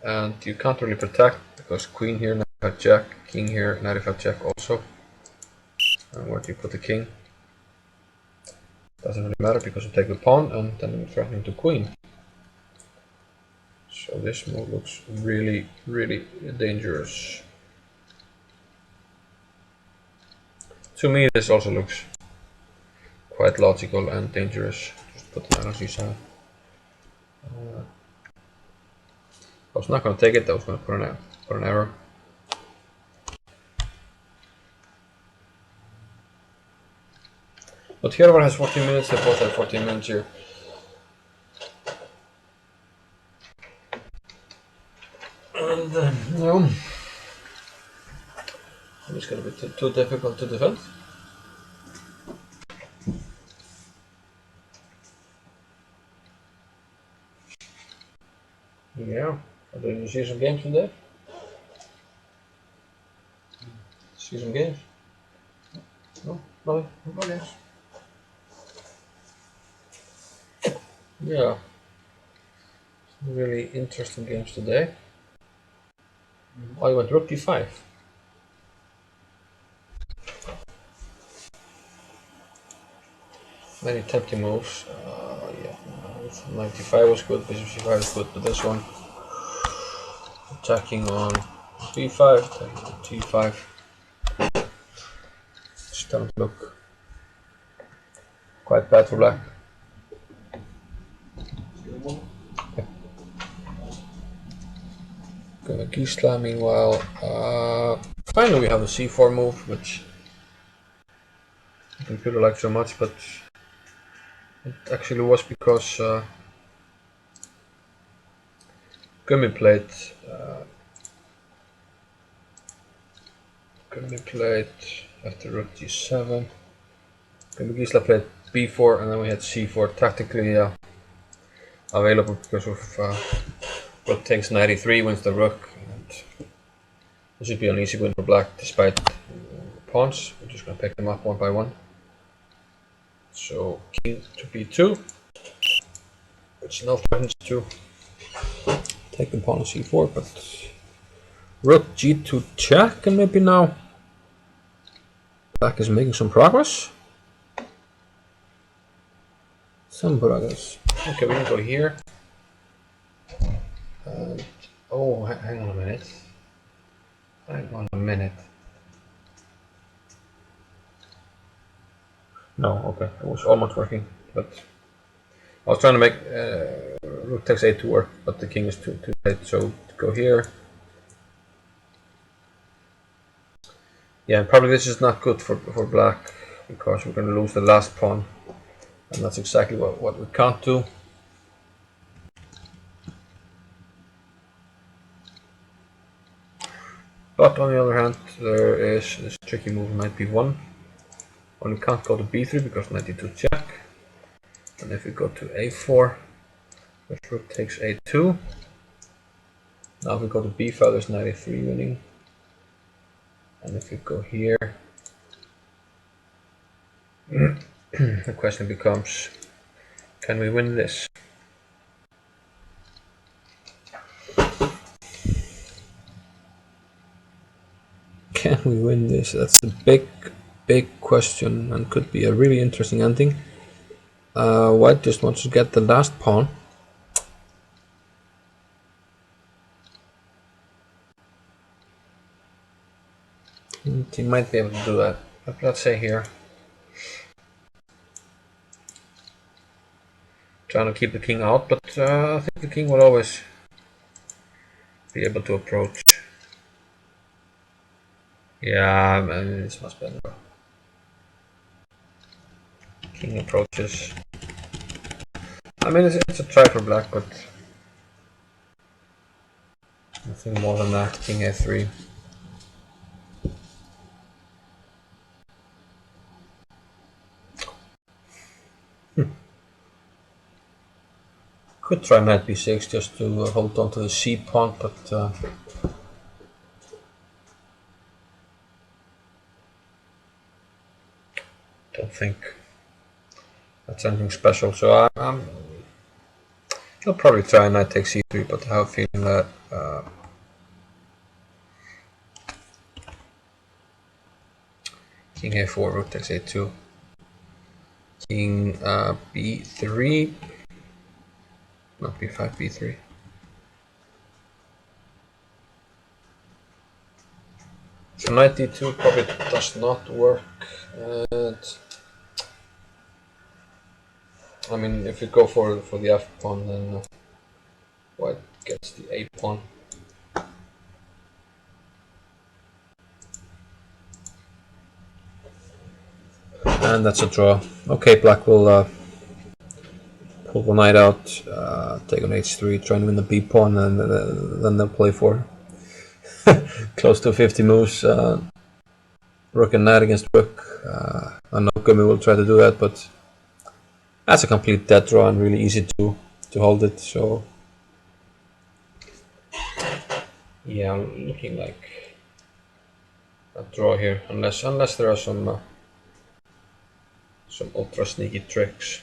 And you can't really protect because queen here, knight f5 check, king here, knight f5 check also. And where do you put the king? Doesn't really matter because you take the pawn and then you're threatening to queen. So this move looks really dangerous. To me this also looks quite logical and dangerous. Just put the knight on c7. I was not going to take it, I was going to put an arrow. But whoever has 14 minutes, they both have 14 minutes here. And no, it's going to be too difficult to defend. Yeah, did you see some games from there? See some games? No, nothing. No games. Yeah. really interesting games today. Oh, you went rook d5. Many tempting moves. Yeah, knight d5 was good, bishop c5 was good, but this one attacking on b5, attacking on t5. It's starting to look quite bad for black. Gisela, meanwhile, finally we have a c4 move, which the computer likes so much, but it actually was because Gummy played after rook g7. Gisela played b4, and then we had c4 tactically available because of rook takes knight e3, wins the rook. And this should be an easy win for black despite pawns. We're just going to pick them up one by one. So king to b2, which now threatens to take the pawn on c4, but rook g2 check, and maybe now black is making some progress. Some progress. Okay, we can go here. And, oh, hang on a minute. Hang on a minute. No, okay, it was almost working, but I was trying to make rook takes a2 work, but the king is too late, so to go here. Yeah, and probably this is not good for black, because we're going to lose the last pawn, and that's exactly what we can't do. But on the other hand, there is this tricky move, knight b1. Only can't go to b3 because knight d2 check. And if we go to a4, first rook takes a2. Now if we go to b5, there's knight a3 winning. And if we go here, the question becomes, can we win this? Can we win this? That's the big question, and could be a really interesting ending. White just wants to get the last pawn. And he might be able to do that. But let's say here, trying to keep the king out, but I think the king will always be able to approach. Yeah, man, it's much better. King approaches. I mean, it's a try for black, but nothing more than that. King a3. Could try knight b6 just to hold on to the c pawn, but don't think that's anything special. So I'll probably try knight takes c3, but I have a feeling that king a4, rook takes a2, king b3, not b5, b3. So knight d2 probably does not work. And I mean, if you go for the f pawn, then white gets the a pawn. And that's a draw. Okay, black will pull the knight out, take on h3, try and win the b pawn, and then they'll play for close to 50 moves. Rook and knight against rook. I know Gumi will try to do that, but that's a complete dead draw and really easy to hold it. So yeah, I'm looking like a draw here, unless there are some ultra sneaky tricks.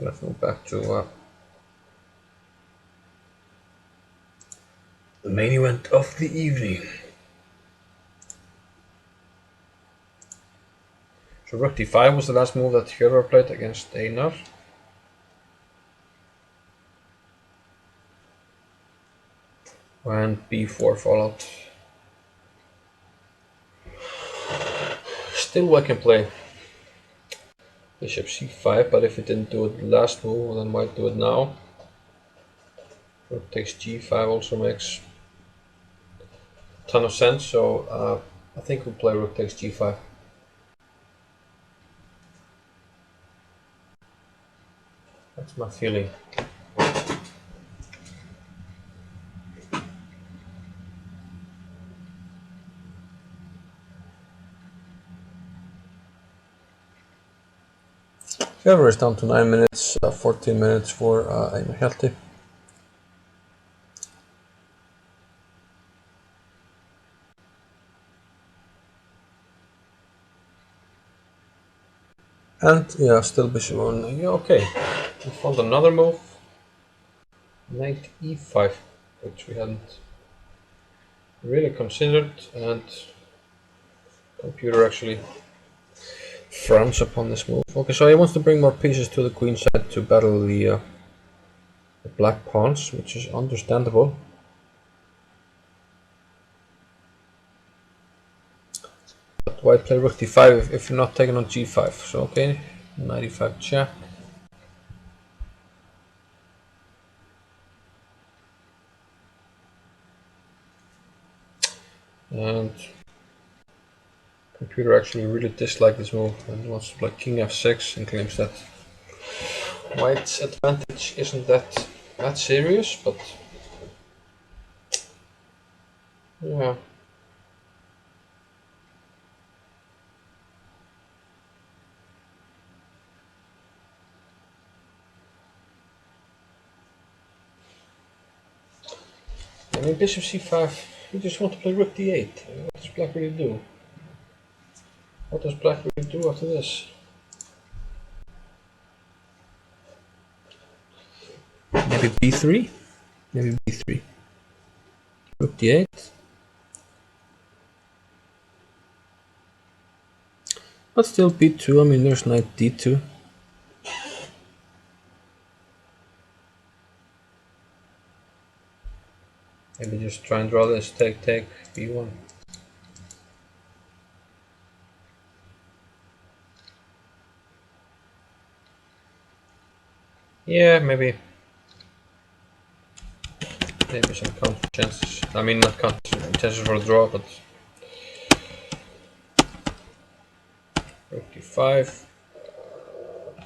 So let's move back to the main event of the evening. So rook d5 was the last move that Hjörvar played against Einar. And b4 followed. Still I can play bishop c5, but if it didn't do it the last move, then might do it now. Rook takes g5 also makes a ton of sense, so I think we'll play rook takes g5. That's my feeling. Hjörvar is down to 9 minutes, 14 minutes for Einar Hjalti. And yeah, still bishop on. Yeah, okay. We found another move. Knight e5, which we hadn't really considered, and computer actually frowns upon this move. Okay, so he wants to bring more pieces to the queen side to battle the black pawns, which is understandable. But why play rook d5 if you're not taking on g5? So okay, knight e5 check. And computer actually really dislikes this move and wants to play king f6 and claims that white's advantage isn't that serious, but yeah. I mean, bishop c5, you just want to play rook d8. What does black really do? What does black really do after this? Maybe b3? Maybe b3. Rook d8. But still b2, I mean there's knight d2. Maybe just try and draw this, take, b1. Yeah, maybe some counter chances. I mean, not counter chances for a draw, but rook d5,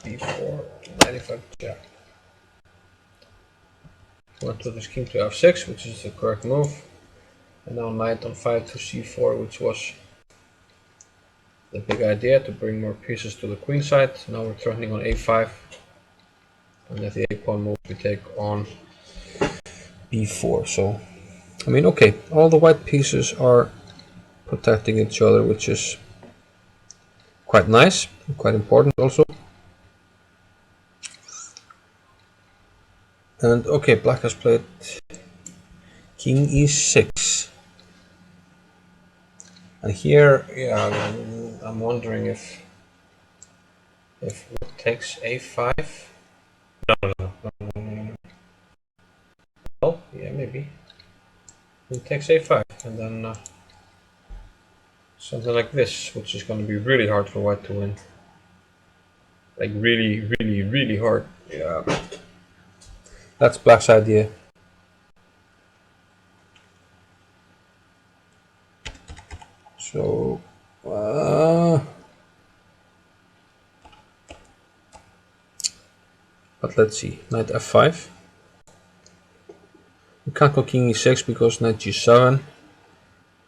b4, knight f5 jack. Went to this king to f6, which is the correct move. And now knight on 5 to c4, which was the big idea, to bring more pieces to the queen side. Now we're threatening on a5. And at the a-pawn move we take on b4. So, I mean, okay, all the white pieces are protecting each other, which is quite nice, quite important also. And okay, black has played king e6. And here, yeah, I'm wondering if rook takes a5. No. Well, yeah, maybe. Rook takes a5, and then something like this, which is going to be really hard for white to win. Like really hard. Yeah. That's black's idea. So, but let's see, knight f5. We can't go king e6 because knight g7.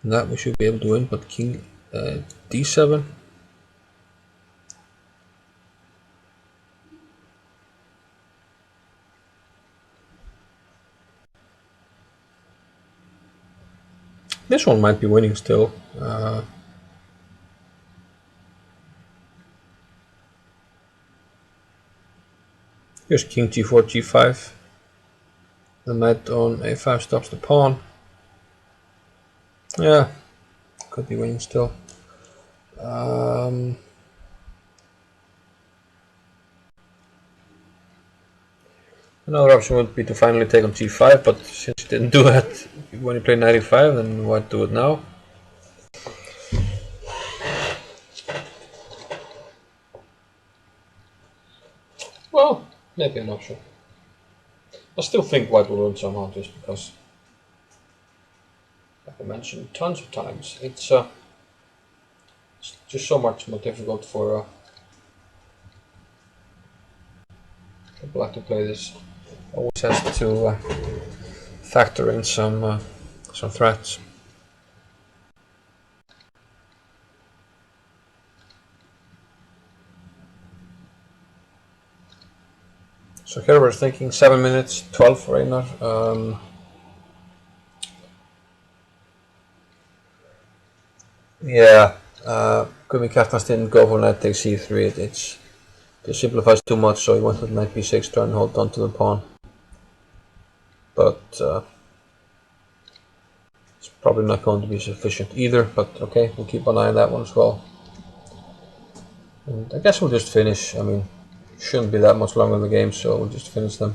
That we should be able to win, but king d7. This one might be winning still. Here's king g4, g5. The knight on a5 stops the pawn. Yeah, could be winning still. Another option would be to finally take on g5, but since you didn't do that when you played knight e5, then why do it now? Well, maybe an option. I still think white will win somehow, just because, like I mentioned tons of times, it's just so much more difficult for black to play this. Always has to factor in some threats. So here we're thinking 7 minutes, 12 for Einar. Yeah, Gumi Kjartans didn't go for knight takes c3. It simplifies too much, so he went with knight b6 trying to hold on to the pawn. But it's probably not going to be sufficient either. But okay, we'll keep an eye on that one as well. And I guess we'll just finish. I mean, shouldn't be that much longer in the game, so we'll just finish them.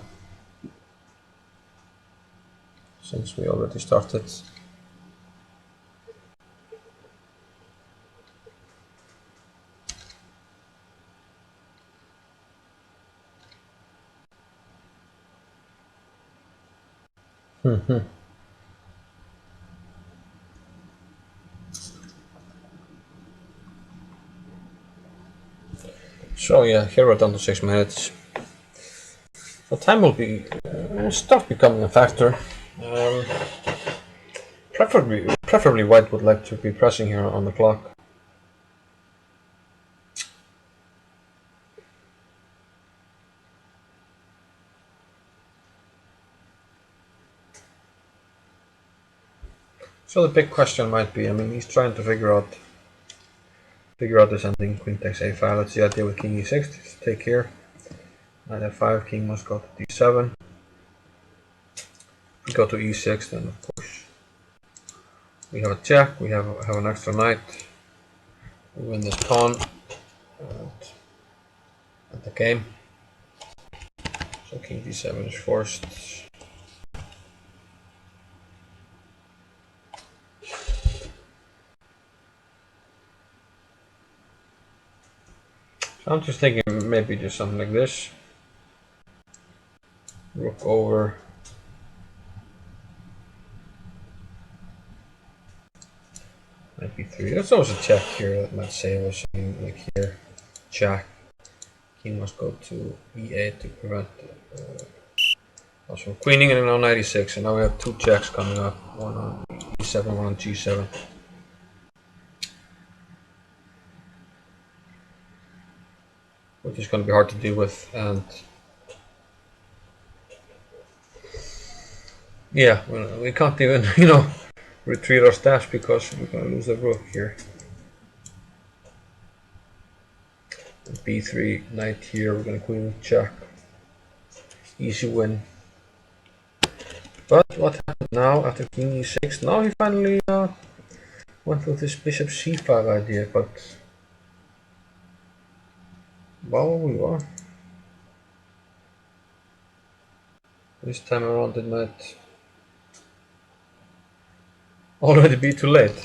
Since we already started. So yeah, here we're down to 6 minutes. The time will start becoming a factor. Preferably white would like to be pressing here on the clock. So the big question might be, I mean, he's trying to figure out this ending. Queen takes a5. That's the idea with king e6. Take here. Knight f5. King must go to d7. If we go to e6, then of course we have a check. We have an extra knight. We win this pawn at the game. So king d7 is forced. So I'm just thinking maybe just something like this. Rook over. Knight b3. There's always a check here that might save us. Like here, check. King must go to e8 to prevent us from queening, and now knight e6, and now we have two checks coming up. One on e7, one on g7. Which is going to be hard to deal with, and yeah, we can't even, retreat our stash because we're going to lose the rook here. b3, knight here, we're going to queen check. Easy win. But what happened now after king e6? Now he finally went with this bishop c5 idea, but well, this time around it might already be too late.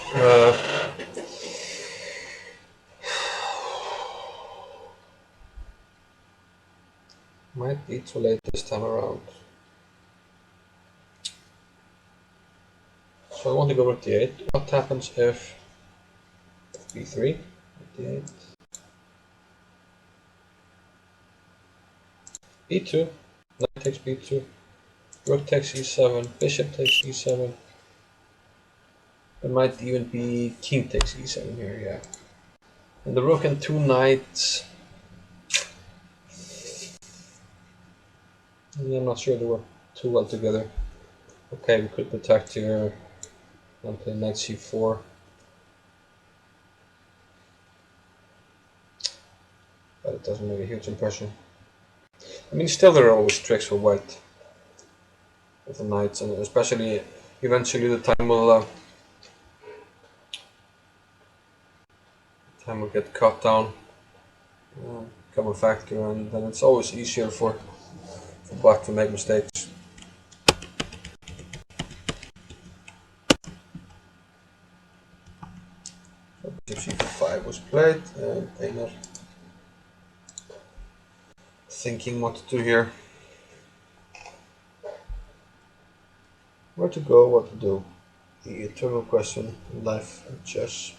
Might be too late this time around. So I want to go with d8. What happens if b3, d8, b2, knight takes b2, rook takes e7, bishop takes e7. There might even be king takes e7 here, yeah. And the rook and two knights. I'm not sure they work too well together. Okay, we could protect here and play knight c4. But it doesn't make a huge impression. I mean, still there are always tricks for white with the knights, and especially eventually the time will get cut down, become a factor, and then it's always easier for black to make mistakes. So bishop c5 was played, and Einar thinking what to do here. Where to go, what to do. The eternal question in life and chess.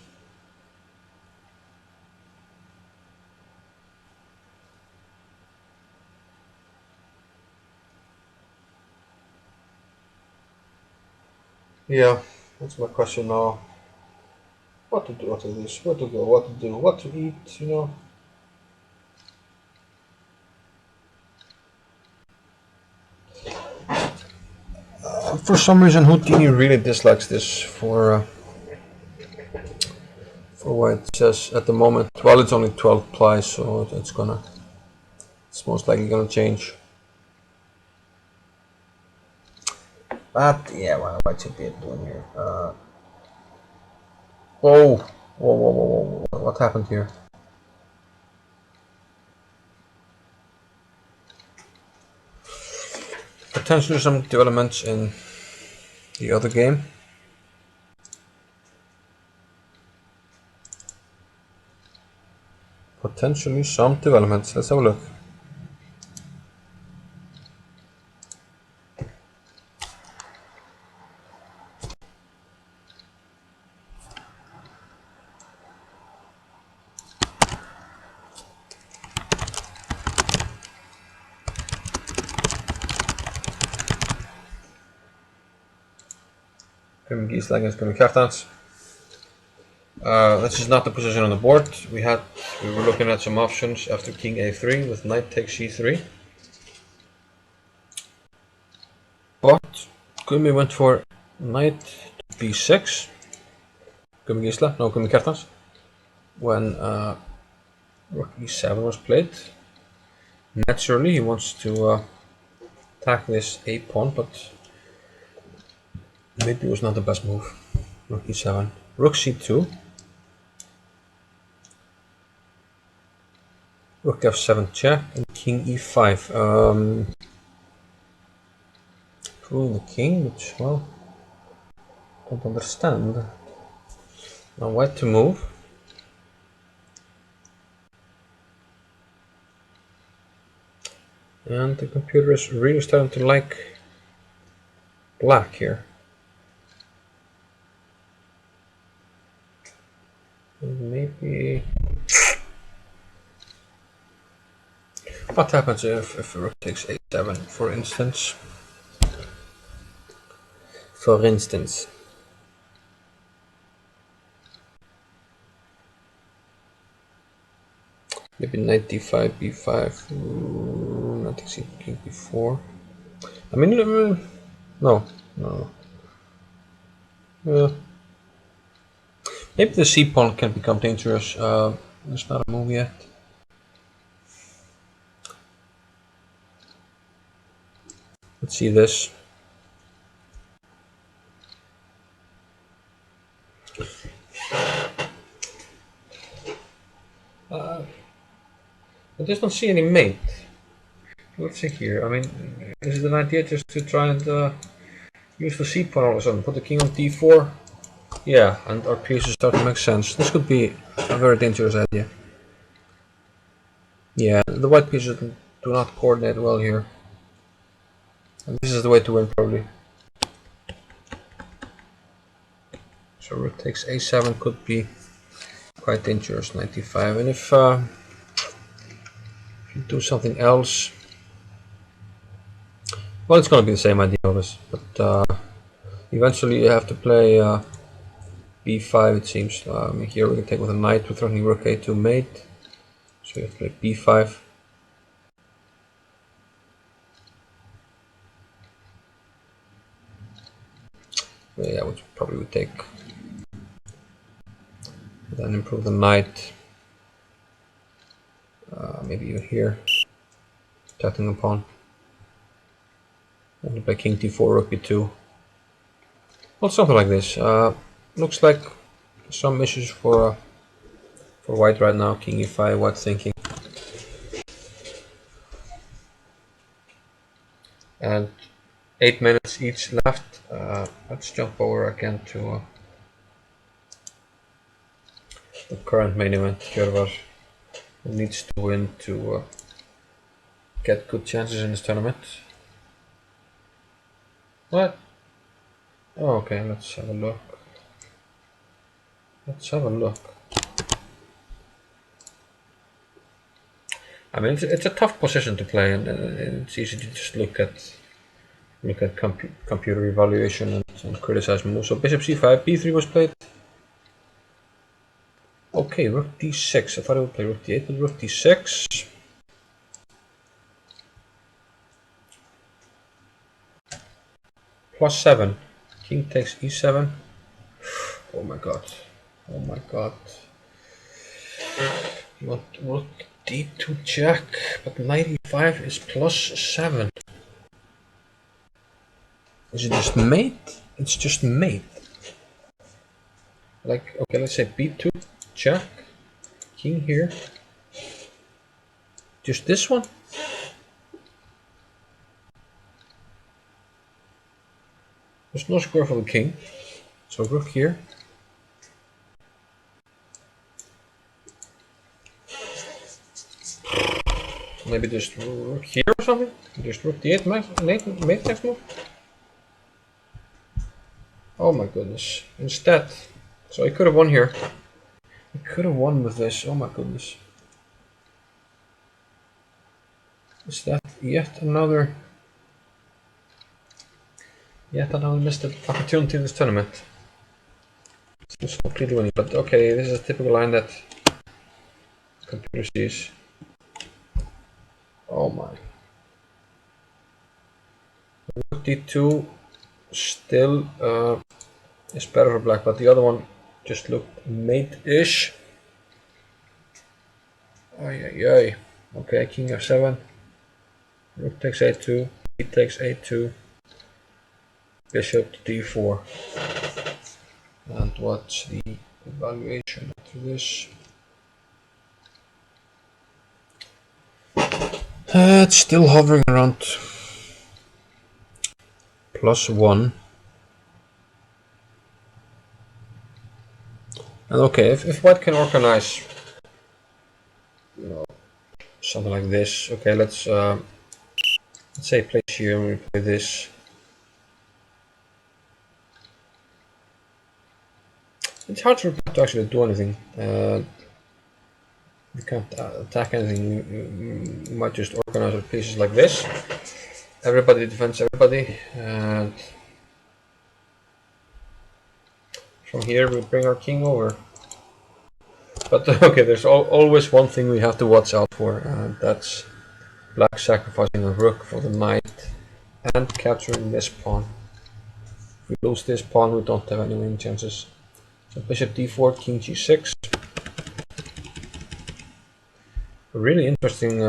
Yeah, that's my question now. What to do after this? Where to go? What to do? What to eat? You know. For some reason, Houdini really dislikes this for white chess at the moment. Well, it's only 12 ply, so it's most likely gonna change. But yeah, what should be doing here? Whoa, whoa! What happened here? Potentially some developments in the other game. Potentially some developments. Let's have a look. Icelandic is going to Kjartans. This is not the position on the board. We were looking at some options after King A3 with Knight takes C3. But Gumi went for Knight to B6. Gumi Gisla, no Gumi Kjartans. When Rook E7 was played. Naturally he wants to attack this A pawn, but maybe it was not the best move. Rook E7. Rook C2. Rook F7 check and King E5. Pulling the king, which, well, don't understand. Now white to move. And the computer is really starting to like black here. Maybe... What happens if rook takes a7, for instance? For instance. Maybe knight d5, b5, knight takes king b4. I mean, no. Maybe the c pawn can become dangerous. There's not a move yet. Let's see this. I just don't see any mate. Let's see here. I mean, is it an idea just to try and use the c pawn all of a sudden? Put the king on d4? Yeah, and our pieces start to make sense. This could be a very dangerous idea. Yeah, the white pieces do not coordinate well here. And this is the way to win, probably. So rook takes a7 could be quite dangerous, 95. And if you do something else, well, it's going to be the same idea, always. But eventually you have to play b5, it seems. Here we can take with a knight, we're threatening rook a2 mate. So you have to play b5. Yeah, which probably would take. Then improve the knight. Maybe even here. Attacking a pawn. And play king d4, rook b2. Well, something like this. Looks like some issues for white right now. King e5, white thinking. And 8 minutes each left. Let's jump over again to the current main event. Hjörvar needs to win to get good chances in this tournament. What? Oh, okay, let's have a look. Let's have a look. I mean, it's a tough position to play, and it's easy to just look at computer evaluation and criticize moves. So bishop c5, b3 was played. Okay, rook d6. I thought I would play rook d8, but rook d6. +7. King takes e7. Oh my god. Oh my god. You want rook d2 check, but knight e5 is +7. Is it just mate? It's just mate. Like, okay, let's say b2 check. King here. Just this one? There's no square for the king. So rook here. Maybe just rook here or something? Just rook d8 mate next move? Oh my goodness. Instead. So I could have won here. I could have won with this. Oh my goodness. Is that yet another missed opportunity in this tournament? It's completely winning, but okay, this is a typical line that computer sees. Oh my. Rook d2 still is better for black, but the other one just looked mate-ish. Ay. Okay, king f7. Rook takes a2. He takes a2. Bishop to d4. And what's the evaluation after this? It's still hovering around +1. And okay, if white can organize, you know, something like this. Okay, let's say place here and we play this. It's hard for black to actually do anything. You can't attack anything. You might just organize with pieces like this. Everybody defends everybody, and from here we bring our king over. But okay, there's always one thing we have to watch out for, and that's black sacrificing a rook for the knight and capturing this pawn. If we lose this pawn, we don't have any winning chances. So bishop d4, king g6. A really interesting,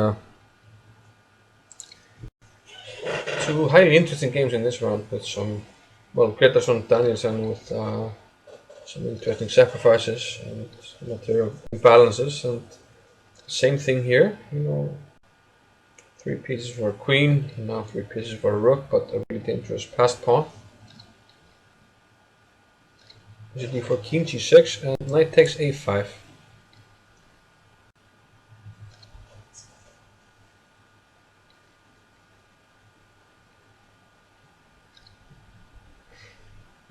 two highly interesting games in this round with some, well, Gretarsson Danielsen with some interesting sacrifices and material imbalances, and same thing here, you know, 3 pieces for a queen, and now 3 pieces for a rook, but a really dangerous passed pawn. Bishop d4, king g6, and knight takes a5.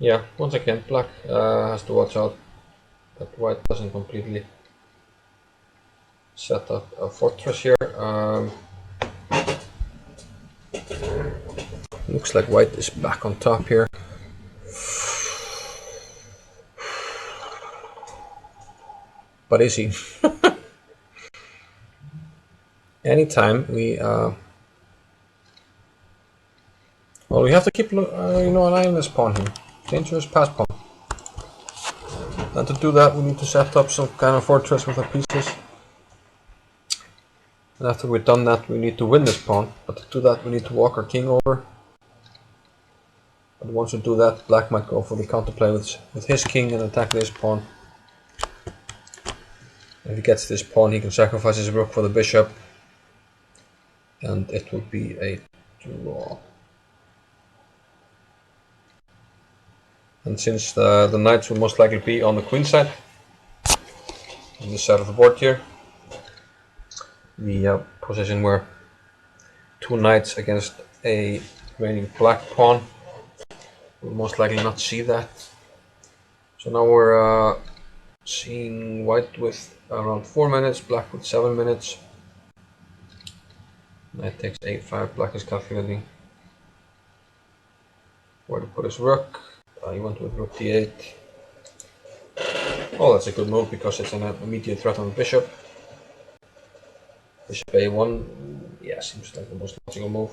Yeah, once again, black has to watch out that white doesn't completely set up a fortress here. Looks like white is back on top here. But is he? Anytime we well, we have to keep you know, an eye on this pawn here. Dangerous pass pawn. And to do that, we need to set up some kind of fortress with our pieces. And after we've done that, we need to win this pawn. But to do that, we need to walk our king over. But once we do that, black might go for the counterplay with his king and attack this pawn. If he gets this pawn, he can sacrifice his rook for the bishop. And it would be a draw. And since the knights will most likely be on the queen side, on this side of the board here, the position where two knights against a remaining black pawn, we'll most likely not see that. So now we're seeing white with around 4 minutes, black with 7 minutes. Knight takes a5, black is calculating where to put his rook. He went with rook d8. Oh, that's a good move because it's an immediate threat on the bishop. Bishop a1, yeah, seems like the most logical move.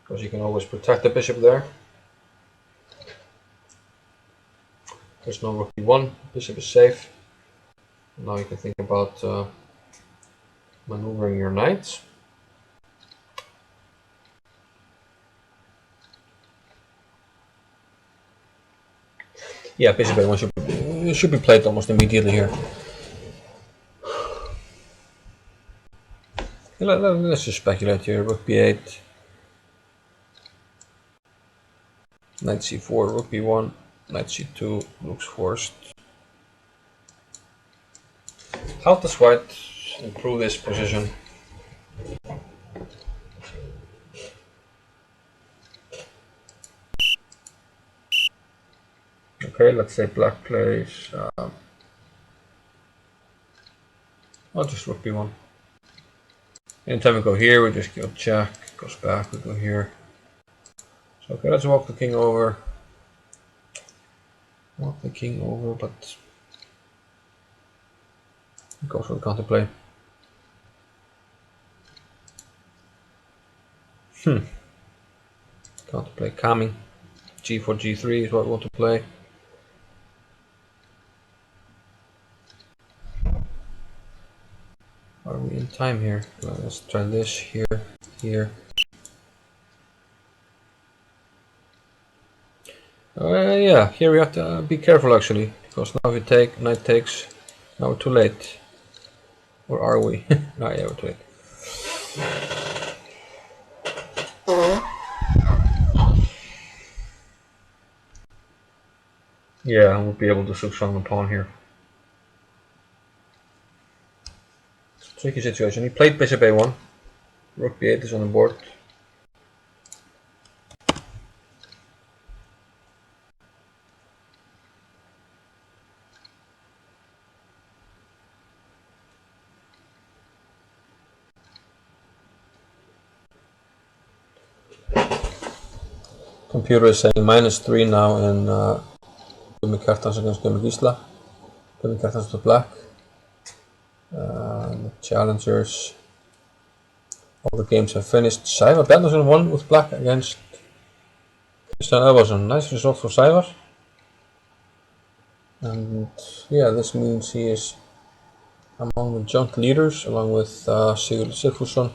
Because you can always protect the bishop there. There's no rook d1, bishop is safe. Now you can think about maneuvering your knights. Yeah, bishop a1 should be played almost immediately here. Let's just speculate here. Rook b8, knight c4, rook b1, knight c2, looks forced. How does white improve this position? Okay, let's say black plays. I'll just rook b1. Anytime we go here, we just go check, goes back, we go here. So okay, let's walk the king over. Walk the king over, but go for the counterplay. Counterplay coming. G4, G3 is what we want to play. Are we in time here? Let's try this here, here. Yeah, here we have to be careful actually, because now if we take, knight takes, now we're too late. Or are we? Oh yeah, we're too late. Yeah, we'll be able to subsong the pawn here. It's a tricky situation. He played bishop a1. Rook b8 is on the board. Computer is saying -3 now in Gummi Kjartans against Gummi Gísla. Gummi Kjartans to black. The challengers, all the games have finished. Sævar Bjarnason won with black against Kristján Evarsson. Nice result for Sævar. And yeah, this means he is among the joint leaders, along with Sigurður Sigfússon,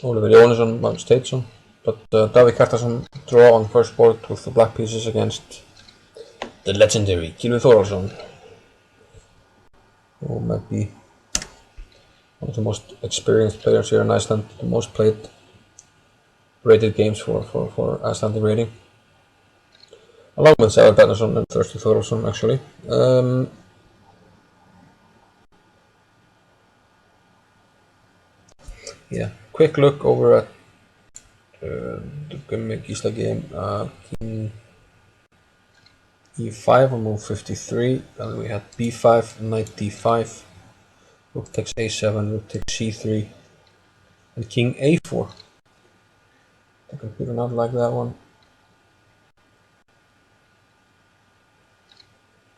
Oliver Jóhannesson, Magnús Teitsson. But Davíð Kjartansson draw on first board with the black pieces against the legendary Gylfi Þórðarson, who might be one of the most experienced players here in Iceland, the most played rated games for Icelandic rating, along with Sævar Bjarnason and Þröstur Þórðarson actually. Yeah, quick look over at the Gummi Gísla game. King e5 on move 53, and we had b5, knight d5, rook takes a7, rook takes c3, and king a4. The computer not like that one.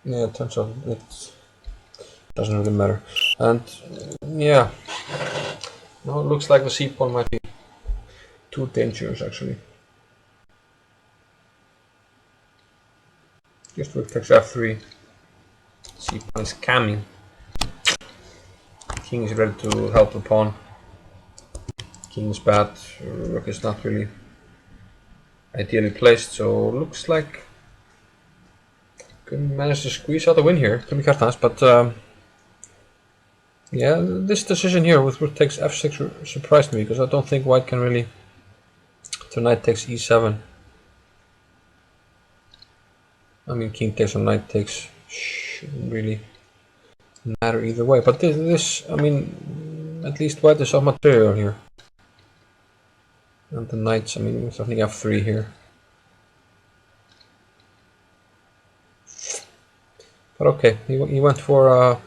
Yeah, it turns out it doesn't really matter. And yeah, now it looks like the c pawn might be too dangerous actually. Just rook takes f3. C pawn is coming. king is ready to help the pawn. King is bad, rook is not really ideally placed, so looks like can manage to squeeze out a win here. Could be Kjartans, but yeah, this decision here with rook takes f6 surprised me because I don't think white can really. So knight takes e7. I mean, king takes or knight takes shouldn't really matter either way. But this, I mean, at least white is off material here. And the knights, I mean, I think f3 here. But okay, he went for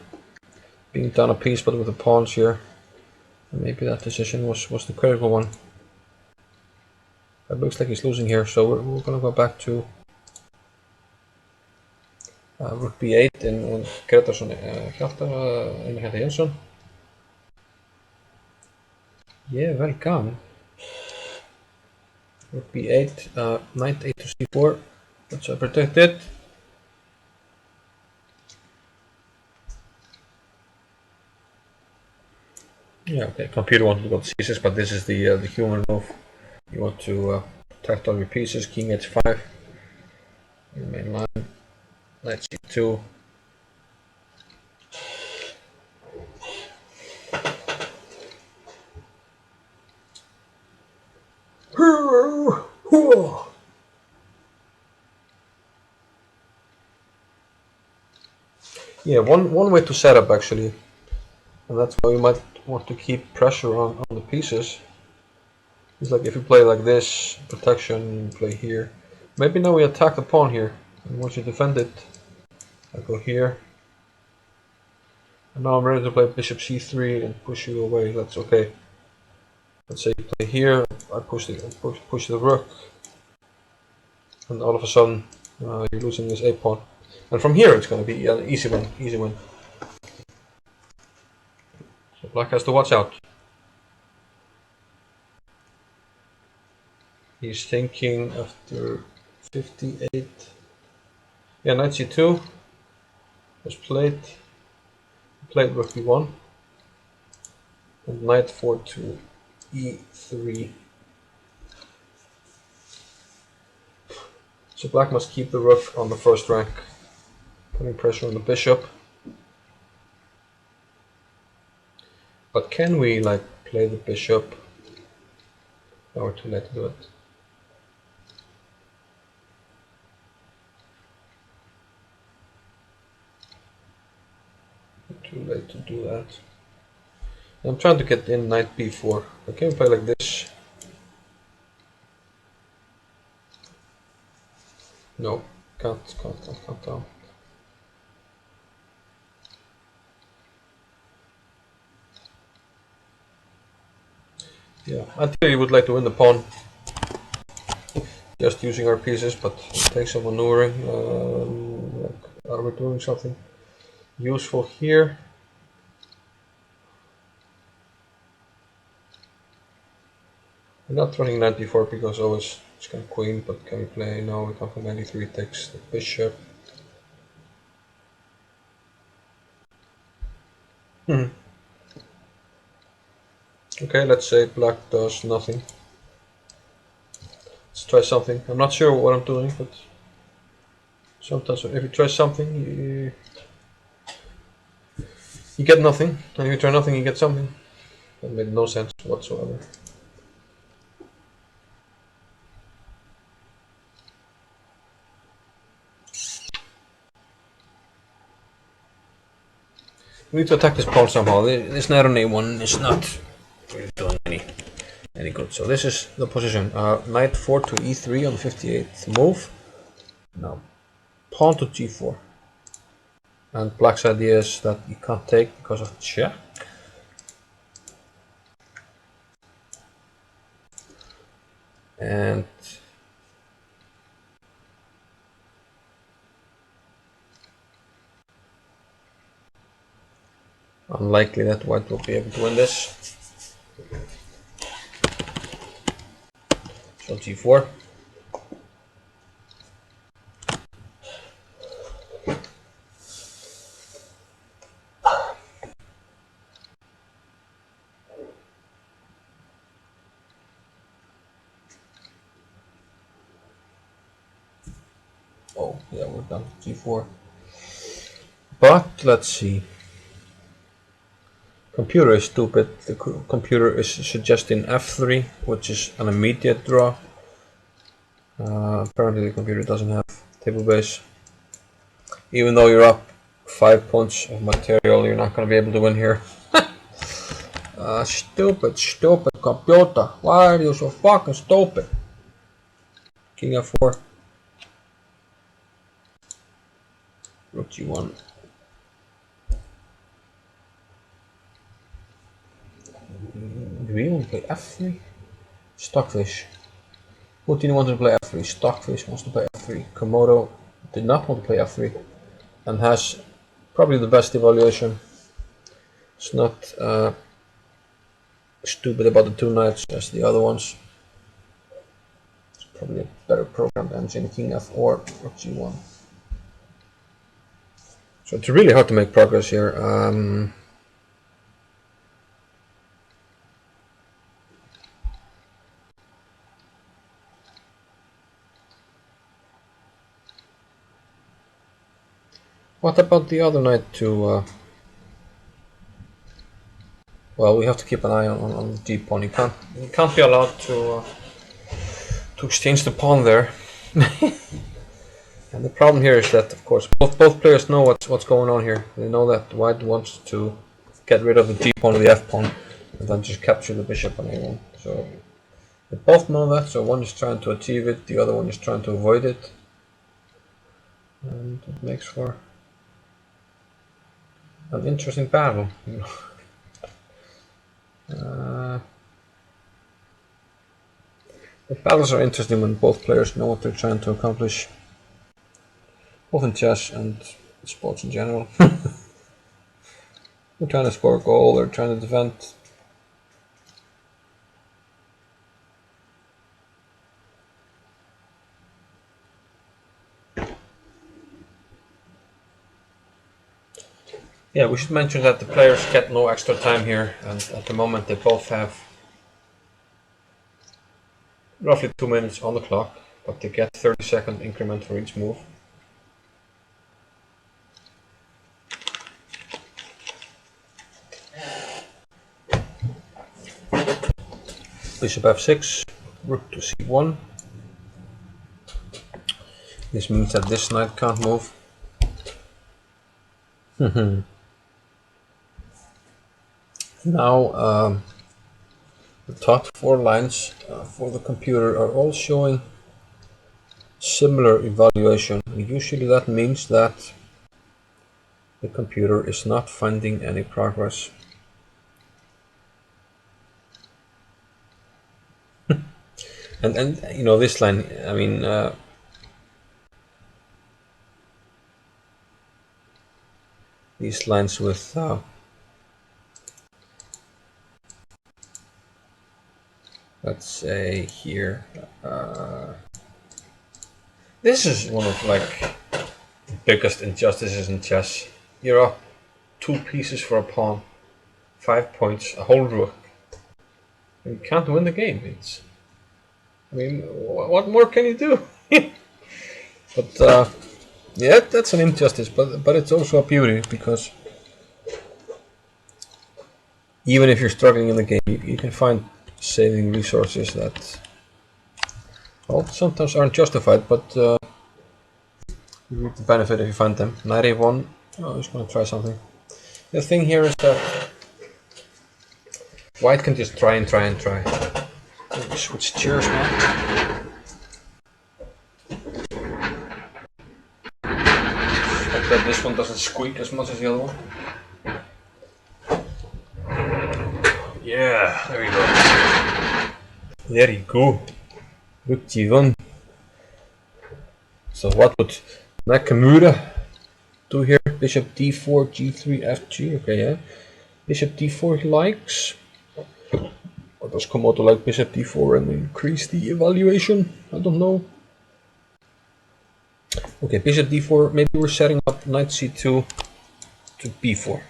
being down a piece, but with the pawns here. And maybe that decision was the critical one. It looks like he's losing here, so we're gonna go back to rook b8 in Gretarsson Einar Jensson. Yeah, welcome. Rook b8, knight a to c4. Let's protect it. Yeah, okay. Computer wanted to go to c6, but this is the human move. You want to protect all your pieces. King h5. Your main line. Knight c2. Yeah, one way to set up actually, and that's why you might want to keep pressure on the pieces. It's like if you play like this, protection, you play here. Maybe now we attack the pawn here, and once you defend it, I go here. And now I'm ready to play bishop c3 and push you away. That's okay. Let's say you play here, I push the rook, and all of a sudden you're losing this a pawn. And from here it's going to be an easy win. Easy win. So black has to watch out. He's thinking after 58. Yeah, knight c2 was played. Played rook b1. And knight 4 to e3. So black must keep the rook on the first rank, putting pressure on the bishop. But can we like play the bishop? No, we're too late to do it. Too late to do that. I'm trying to get in knight b4. But can we play like this? No, can't. Yeah, I think we would like to win the pawn. Just using our pieces, but it takes some maneuvering. Are we doing something useful here? I'm not running knight b4 because always it's kind of queen, but can we play? No, we can't play knight e3, takes the bishop. Okay, let's say black does nothing. Let's try something. I'm not sure what I'm doing, but sometimes if you try something, you get nothing, and if you try nothing, you get something. That made no sense whatsoever. We need to attack this pawn somehow. This knight on a1 is not really doing any good. So this is the position. Knight 4 to e3 on the 58th move. Now pawn to g4. And black's idea is that you can't take because of check. And unlikely that white will be able to win this. So g4. Oh, yeah, we're down to g4. But let's see. Computer is stupid. The computer is suggesting f3, which is an immediate draw. Apparently the computer doesn't have table base. Even though you're up 5 points of material, you're not going to be able to win here. Stupid computer. Why are you so fucking stupid? King f4. Rook g1. Do we want to play f3? Stockfish. Who didn't want to play f3? Stockfish wants to play f3. Komodo did not want to play f3 and has probably the best evaluation. It's not stupid about the two knights as the other ones. It's probably a better programmed engine. King f4 or g1. So it's really hard to make progress here. What about the other knight to... well, we have to keep an eye on the d pawn. You can't be allowed to exchange the pawn there. And the problem here is that, of course, both players know what's going on here. They know that white wants to get rid of the d pawn and the f pawn, and then just capture the bishop on a1. So they both know that. So one is trying to achieve it, the other one is trying to avoid it, and it makes for an interesting battle. You know. The battles are interesting when both players know what they're trying to accomplish, both in chess and sports in general. They're trying to score a goal, they're trying to defend. Yeah, we should mention that the players get no extra time here, and at the moment they both have roughly 2 minutes on the clock, but they get 30-second increment for each move. Bishop f6, rook to c1. This means that this knight can't move. Now the top 4 lines for the computer are all showing similar evaluation. Usually that means that the computer is not finding any progress. and you know, this line, I mean, these lines with let's say here, this is one of like the biggest injustices in chess. You're up 2 pieces for a pawn, 5 points, a whole rook. You can't win the game. I mean, what more can you do? But yeah, that's an injustice, but it's also a beauty, because even if you're struggling in the game, you can find saving resources that, well, sometimes aren't justified, but you reap the benefit if you find them. Knight a1. Oh, I was going to try something. The thing here is that white can just try and try and try. Switch chairs now. Hope that this one doesn't squeak as much as the other one. Yeah, there we go. There you go. Rook g1. So what would Nakamura do here? Bishop d4, g3, fg. Okay, yeah. Bishop d4 he likes. Or does Komodo like bishop d4 and increase the evaluation? I don't know. Okay, bishop d4. Maybe we're setting up knight c2 to b4.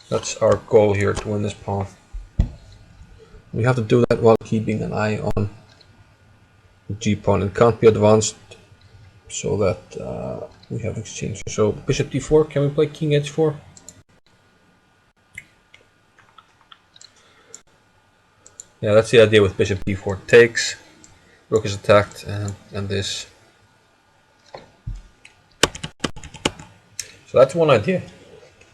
That's our goal here, to win this pawn. We have to do that while keeping an eye on the g pawn. It can't be advanced so that we have exchange. So bishop d4. Can we play king h4? Yeah, that's the idea with bishop d4. Takes, rook is attacked, and this. So that's one idea.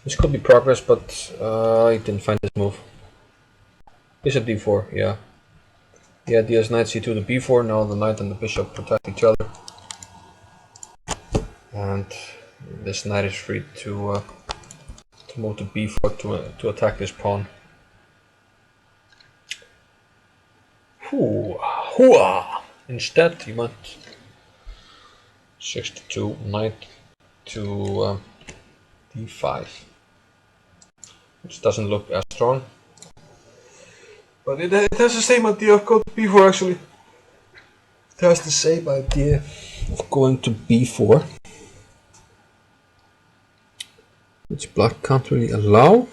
This could be progress, but I didn't find this move. Bishop d4, yeah. The idea is knight c2 to b4. Now the knight and the bishop protect each other. And this knight is free to move to b4 to attack this pawn. Hooah! Instead, he went 6 to 2, knight to d5, which doesn't look as strong. But it has the same idea of going to b4 actually. It has the same idea of going to b4, which black can't really allow.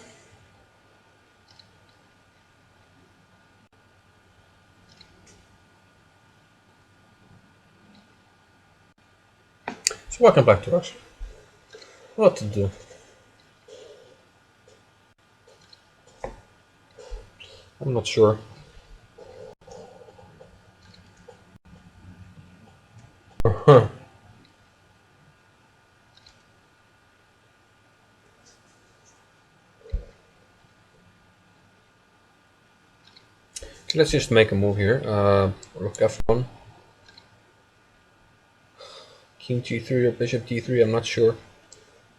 So what can black do actually? What to do? I'm not sure. Let's just make a move here. Rook f1, king g3 or bishop d3. I'm not sure.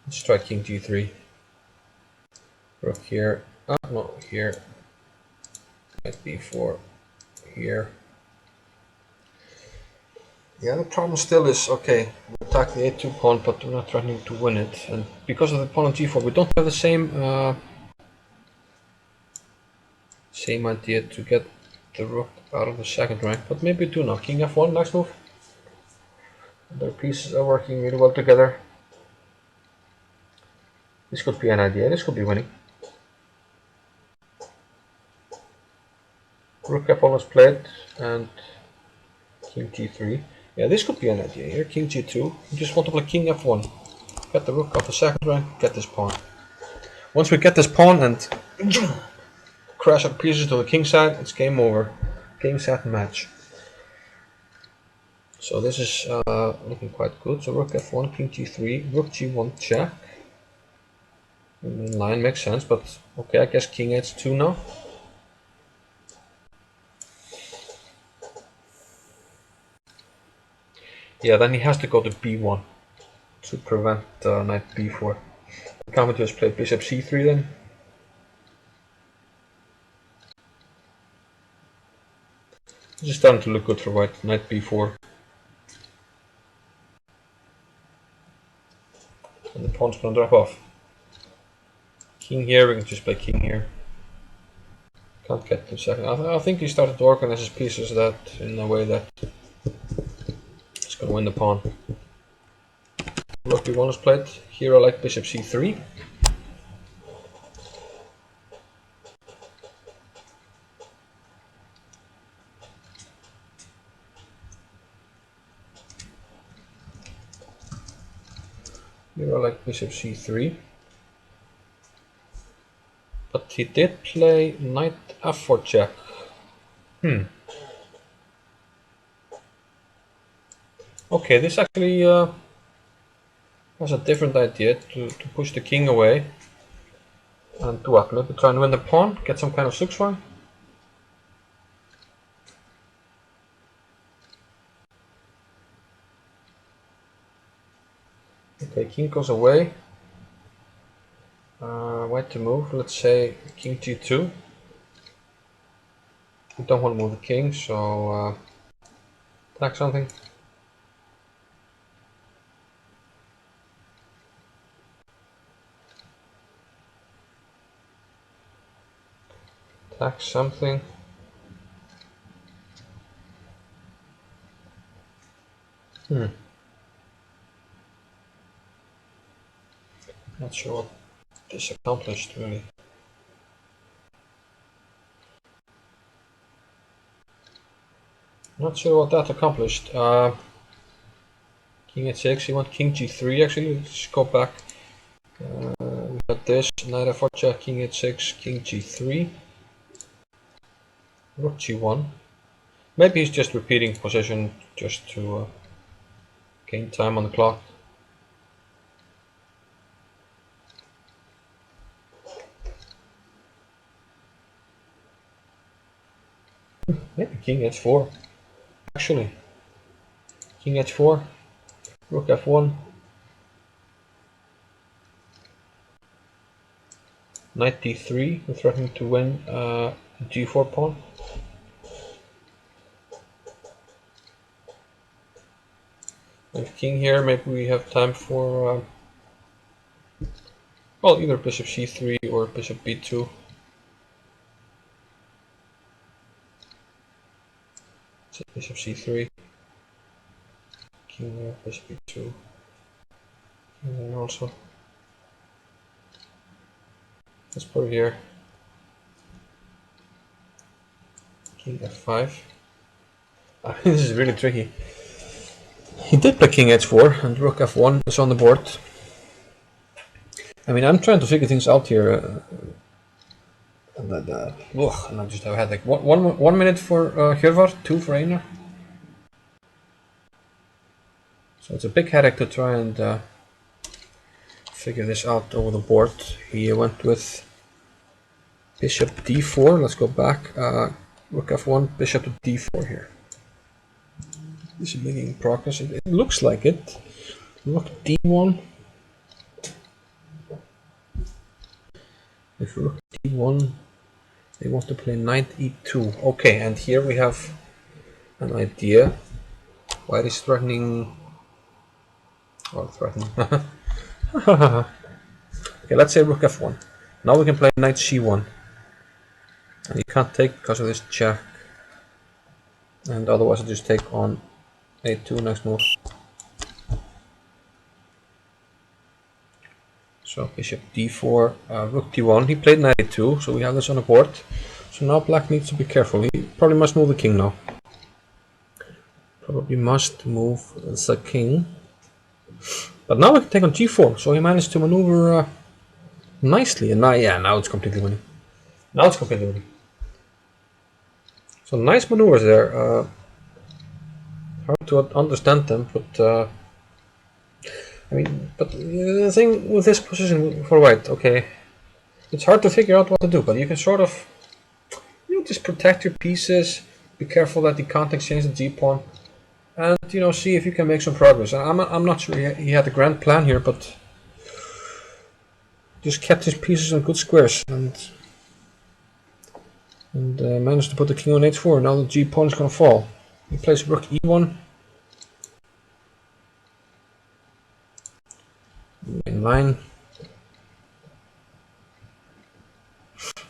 Let's try king g3. Rook here. No, here. Knight b4 here. Yeah, the problem still is, okay, we attack the a2 pawn, but we're not threatening to win it. And because of the pawn on g4, we don't have the same idea to get the rook out of the second rank. But maybe we do now. King f1, next move. Their pieces are working really well together. This could be an idea. This could be winning. Rook f1 is played, and king g3. Yeah, this could be an idea here. King g2. You just want to play king f1. Get the rook off the second rank, get this pawn. Once we get this pawn and crash our pieces to the king side, it's game over. Game, set, match. So this is looking quite good. So rook f1, king g3, rook g1 check. In line makes sense, but okay, I guess king h2 now. Yeah, then he has to go to b1 to prevent knight b4. Can't we just play bishop c3 then? This is starting to look good for white. Knight b4. And the pawn's gonna drop off. King here, we can just play king here. Can't get to second. I think he started to organize his pieces that in a way that it's gonna win the pawn. Rook b1 is played. Here I like bishop c3. Here I like bishop c3. But he did play knight f4 check. Okay, this actually has a different idea to push the king away. And do what? Maybe try and win the pawn? Get some kind of zugzwang? Okay, king goes away. White to move, let's say king g2. We don't want to move the king, so attack something. Attack something. Not sure what this accomplished really. Not sure what that accomplished. King h6. You want king g3 actually. Let's go back. We got this. Knight f4 check. King h6. King g3. Rook g1. Maybe he's just repeating position just to gain time on the clock. Maybe king h4. Actually, king h4. Rook f1. Knight d3. We're threatening to win g4 pawn. With king here, maybe we have time for well, either bishop c3 or bishop b2. So bishop c3, king there, bishop b2, king there also. Let's put it here. King f5. This is really tricky. He did play king h4 and rook f1 is on the board. I mean, I'm trying to figure things out here. And I just have had like 1 minute for Hjörvar, 2 for Einar. So it's a big headache to try and figure this out over the board. He went with bishop d4. Let's go back. Rook f1, bishop to d4 here. This is making progress. It looks like it. Rook d1. If rook d1, they want to play knight e2. Okay, and here we have an idea. White is threatening. Or threatening. Okay, let's say rook f1. Now we can play knight c1. And you can't take because of this check. And otherwise I just take on a2 next move. So bishop d4, rook d1. He played knight a2, so we have this on the board. So now black needs to be careful. He probably must move the king now. Probably must move the king. But now we can take on g4. So he managed to maneuver nicely. And now, yeah, now it's completely winning. Now it's completely winning. So nice maneuvers there. Hard to understand them, but I mean, but the thing with this position for white, okay, it's hard to figure out what to do, but you can sort of, just protect your pieces, be careful that you can't exchange the g-pawn, and, see if you can make some progress. I'm not sure he had a grand plan here, but just kept his pieces on good squares, and managed to put the king on h4. Now the g-pawn is going to fall. He plays rook e1. In line.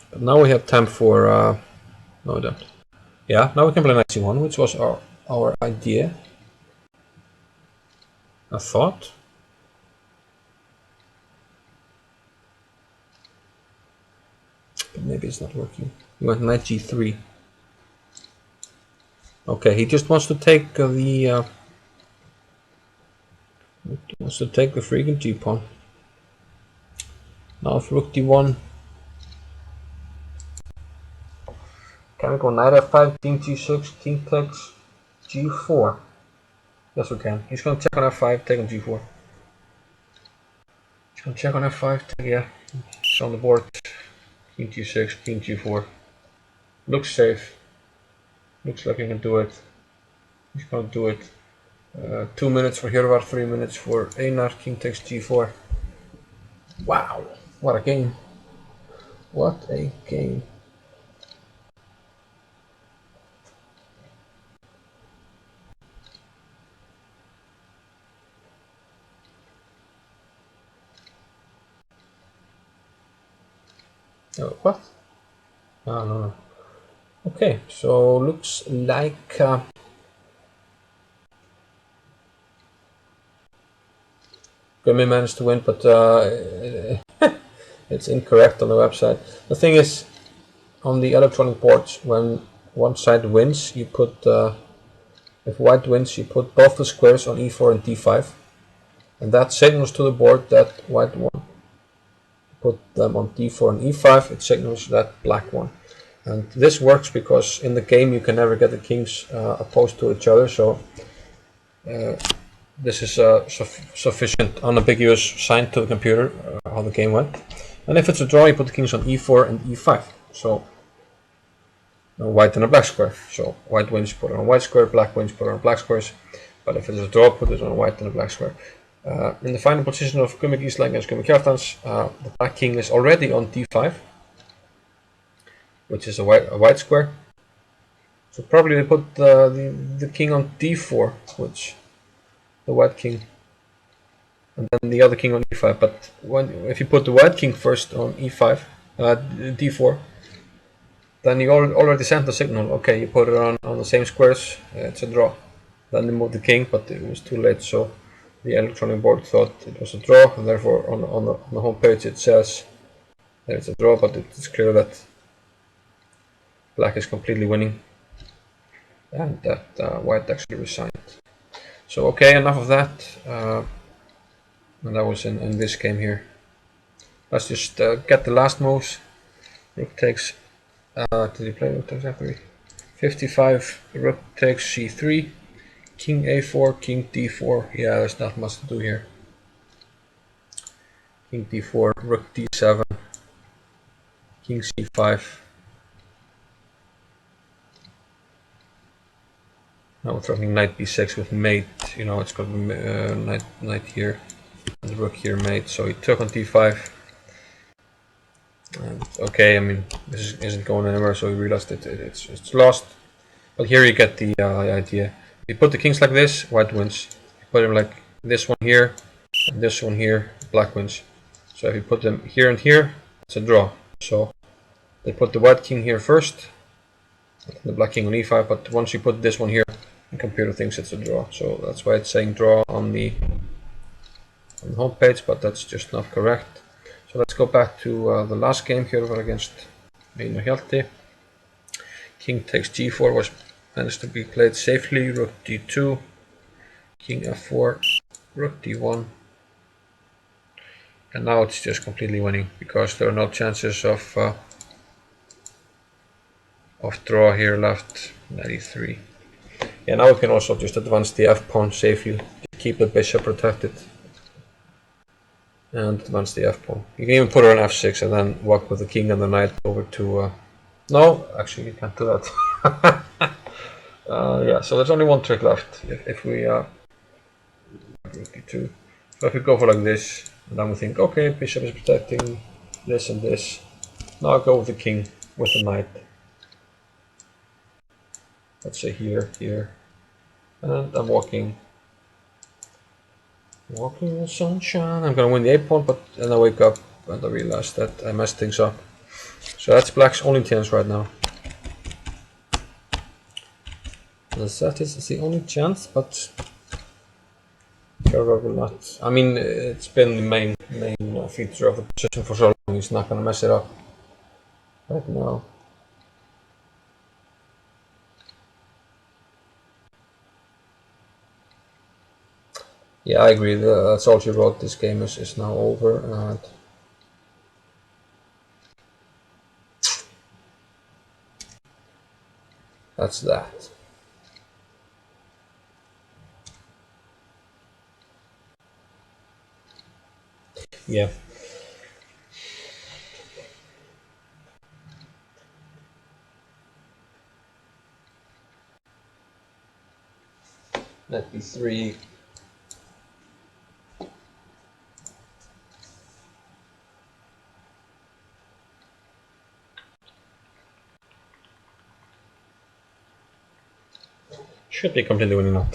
But now we have time for no, we don't. Yeah, now we can play knight c1, which was our idea. I thought. But maybe it's not working. We went knight g3. Okay, he just wants to take the freaking g-pawn. Now if rook d1. Can we go knight f5, king g6, king takes g4? Yes, we can. He's going to check on f5, take on g4. He's going to check on f5, yeah. It's on the board. King g6, king g4. Looks safe. Looks like he can do it. He's going to do it. 2 minutes for Hjörvar, 3 minutes for Einar. King takes g4. Wow, what a game. What a game. Oh, what? Oh, no. Okay, so looks like Grimmy managed to win, but it's incorrect on the website. The thing is, on the electronic boards, when one side wins, you put If white wins, you put both the squares on e4 and d5, and that signals to the board that white won. Put them on d4 and e5, it signals that black won. And this works because in the game you can never get the kings opposed to each other, so this is a sufficient unambiguous sign to the computer how the game went. And if it's a draw, you put the kings on e4 and e5. So white and a black square. So white wins, put it on a white square, black wins, put it on black squares. But if it's a draw, put it on a white and a black square. In the final position of Gummi Gisla against Gummi Kjartans, the black king is already on d5, which is a white square. So probably they put the king on d4, which the white king, and then the other king on e5. But if you put the white king first on e5, d4, then you already sent the signal. Okay, you put it on the same squares, it's a draw. Then they moved the king, but it was too late, so the electronic board thought it was a draw, and therefore on the home page it says that it's a draw, but it's clear that black is completely winning and that white actually resigned. So okay, enough of that. And that was in this game here. Let's just get the last moves. Rook takes, did he play rook takes f3? 55, rook takes c3, king a4, king d4. Yeah, there's not much to do here. King d4, rook d7, king c5. Now we're threatening knight b6 with mate. You know, it's got knight here and the rook here mate. So he took on d5. And okay, I mean, this isn't going anywhere, so we realized it's lost. But here you get the idea. You put the kings like this, white wins. You put them like this one here and this one here, black wins. So if you put them here and here, it's a draw. So they put the white king here first, and the black king on e5. But once you put this one here, the computer thinks it's a draw. So that's why it's saying draw on the home page, but that's just not correct. So let's go back to the last game here against Einar Hjalti. King takes g4 was managed to be played safely. Rook d2, king f4, rook d1, and now it's just completely winning because there are no chances of draw here left. Knight e3. Yeah, now we can also just advance the f pawn safely to keep the bishop protected. And advance the f pawn. You can even put it on f6 and then walk with the king and the knight over to. No, actually, you can't do that. Yeah, so there's only one trick left. If we rook d2. So if we go for like this, and then we think, okay, bishop is protecting this and this. Now I go with the king with the knight. Let's say here, and I'm walking in the sunshine. I'm gonna win the a pawn, but then I wake up and I realize that I messed things up. So that's black's only chance right now. That is the only chance, but Gerard will not. I mean, it's been the main feature of the position for so long. He's not gonna mess it up right now. Yeah, I agree. That's all she wrote. This game is now over. And that's that. Yeah. Knight b3. Should be completely winning now.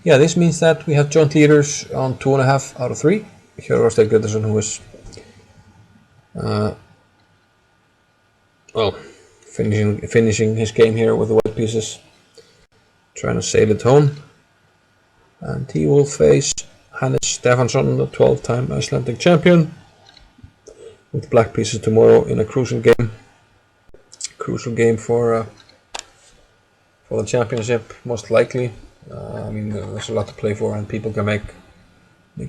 Yeah, this means that we have joint leaders on 2.5 out of 3. Hjörvar Steinn Grétarsson, who is well, finishing his game here with the white pieces, trying to sail it home, and he will face Hannes Stefansson, the 12-time Icelandic champion, with black pieces tomorrow in a crucial game for for the championship, most likely. I mean, there's a lot to play for, and people can make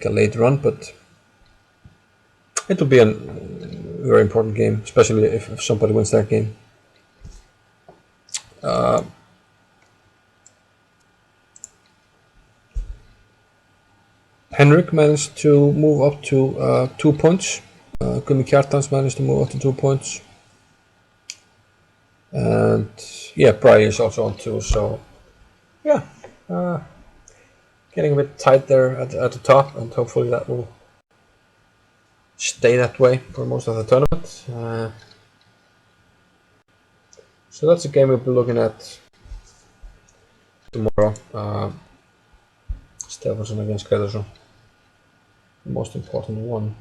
a late run, but it will be a very important game, especially if somebody wins that game. Henrik managed to move up to 2 points. Gumi Kjartans managed to move up to 2 points. And yeah, Bry is also on 2, so yeah. Getting a bit tight there at the top, and hopefully that will stay that way for most of the tournament. So that's a game we'll be looking at tomorrow. Stefansson against Gretarsson, the most important one.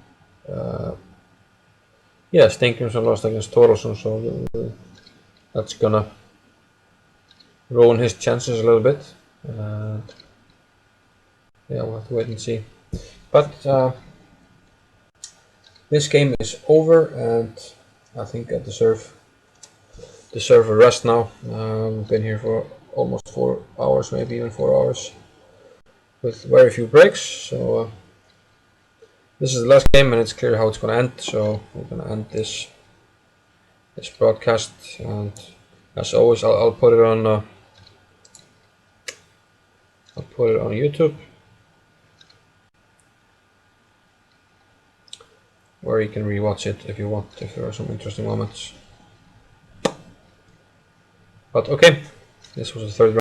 Yeah, Steingrimsson lost against Thoralsson, so that's gonna ruin his chances a little bit. Yeah, we'll have to wait and see. But this game is over, and I think I deserve a rest now. We've been here for almost 4 hours, maybe even 4 hours, with very few breaks. So this is the last game, and it's clear how it's going to end. So we're going to end this broadcast, and as always, I'll put it on. I'll put it on YouTube, where you can rewatch it if you want, if there are some interesting moments. But okay, this was the third round.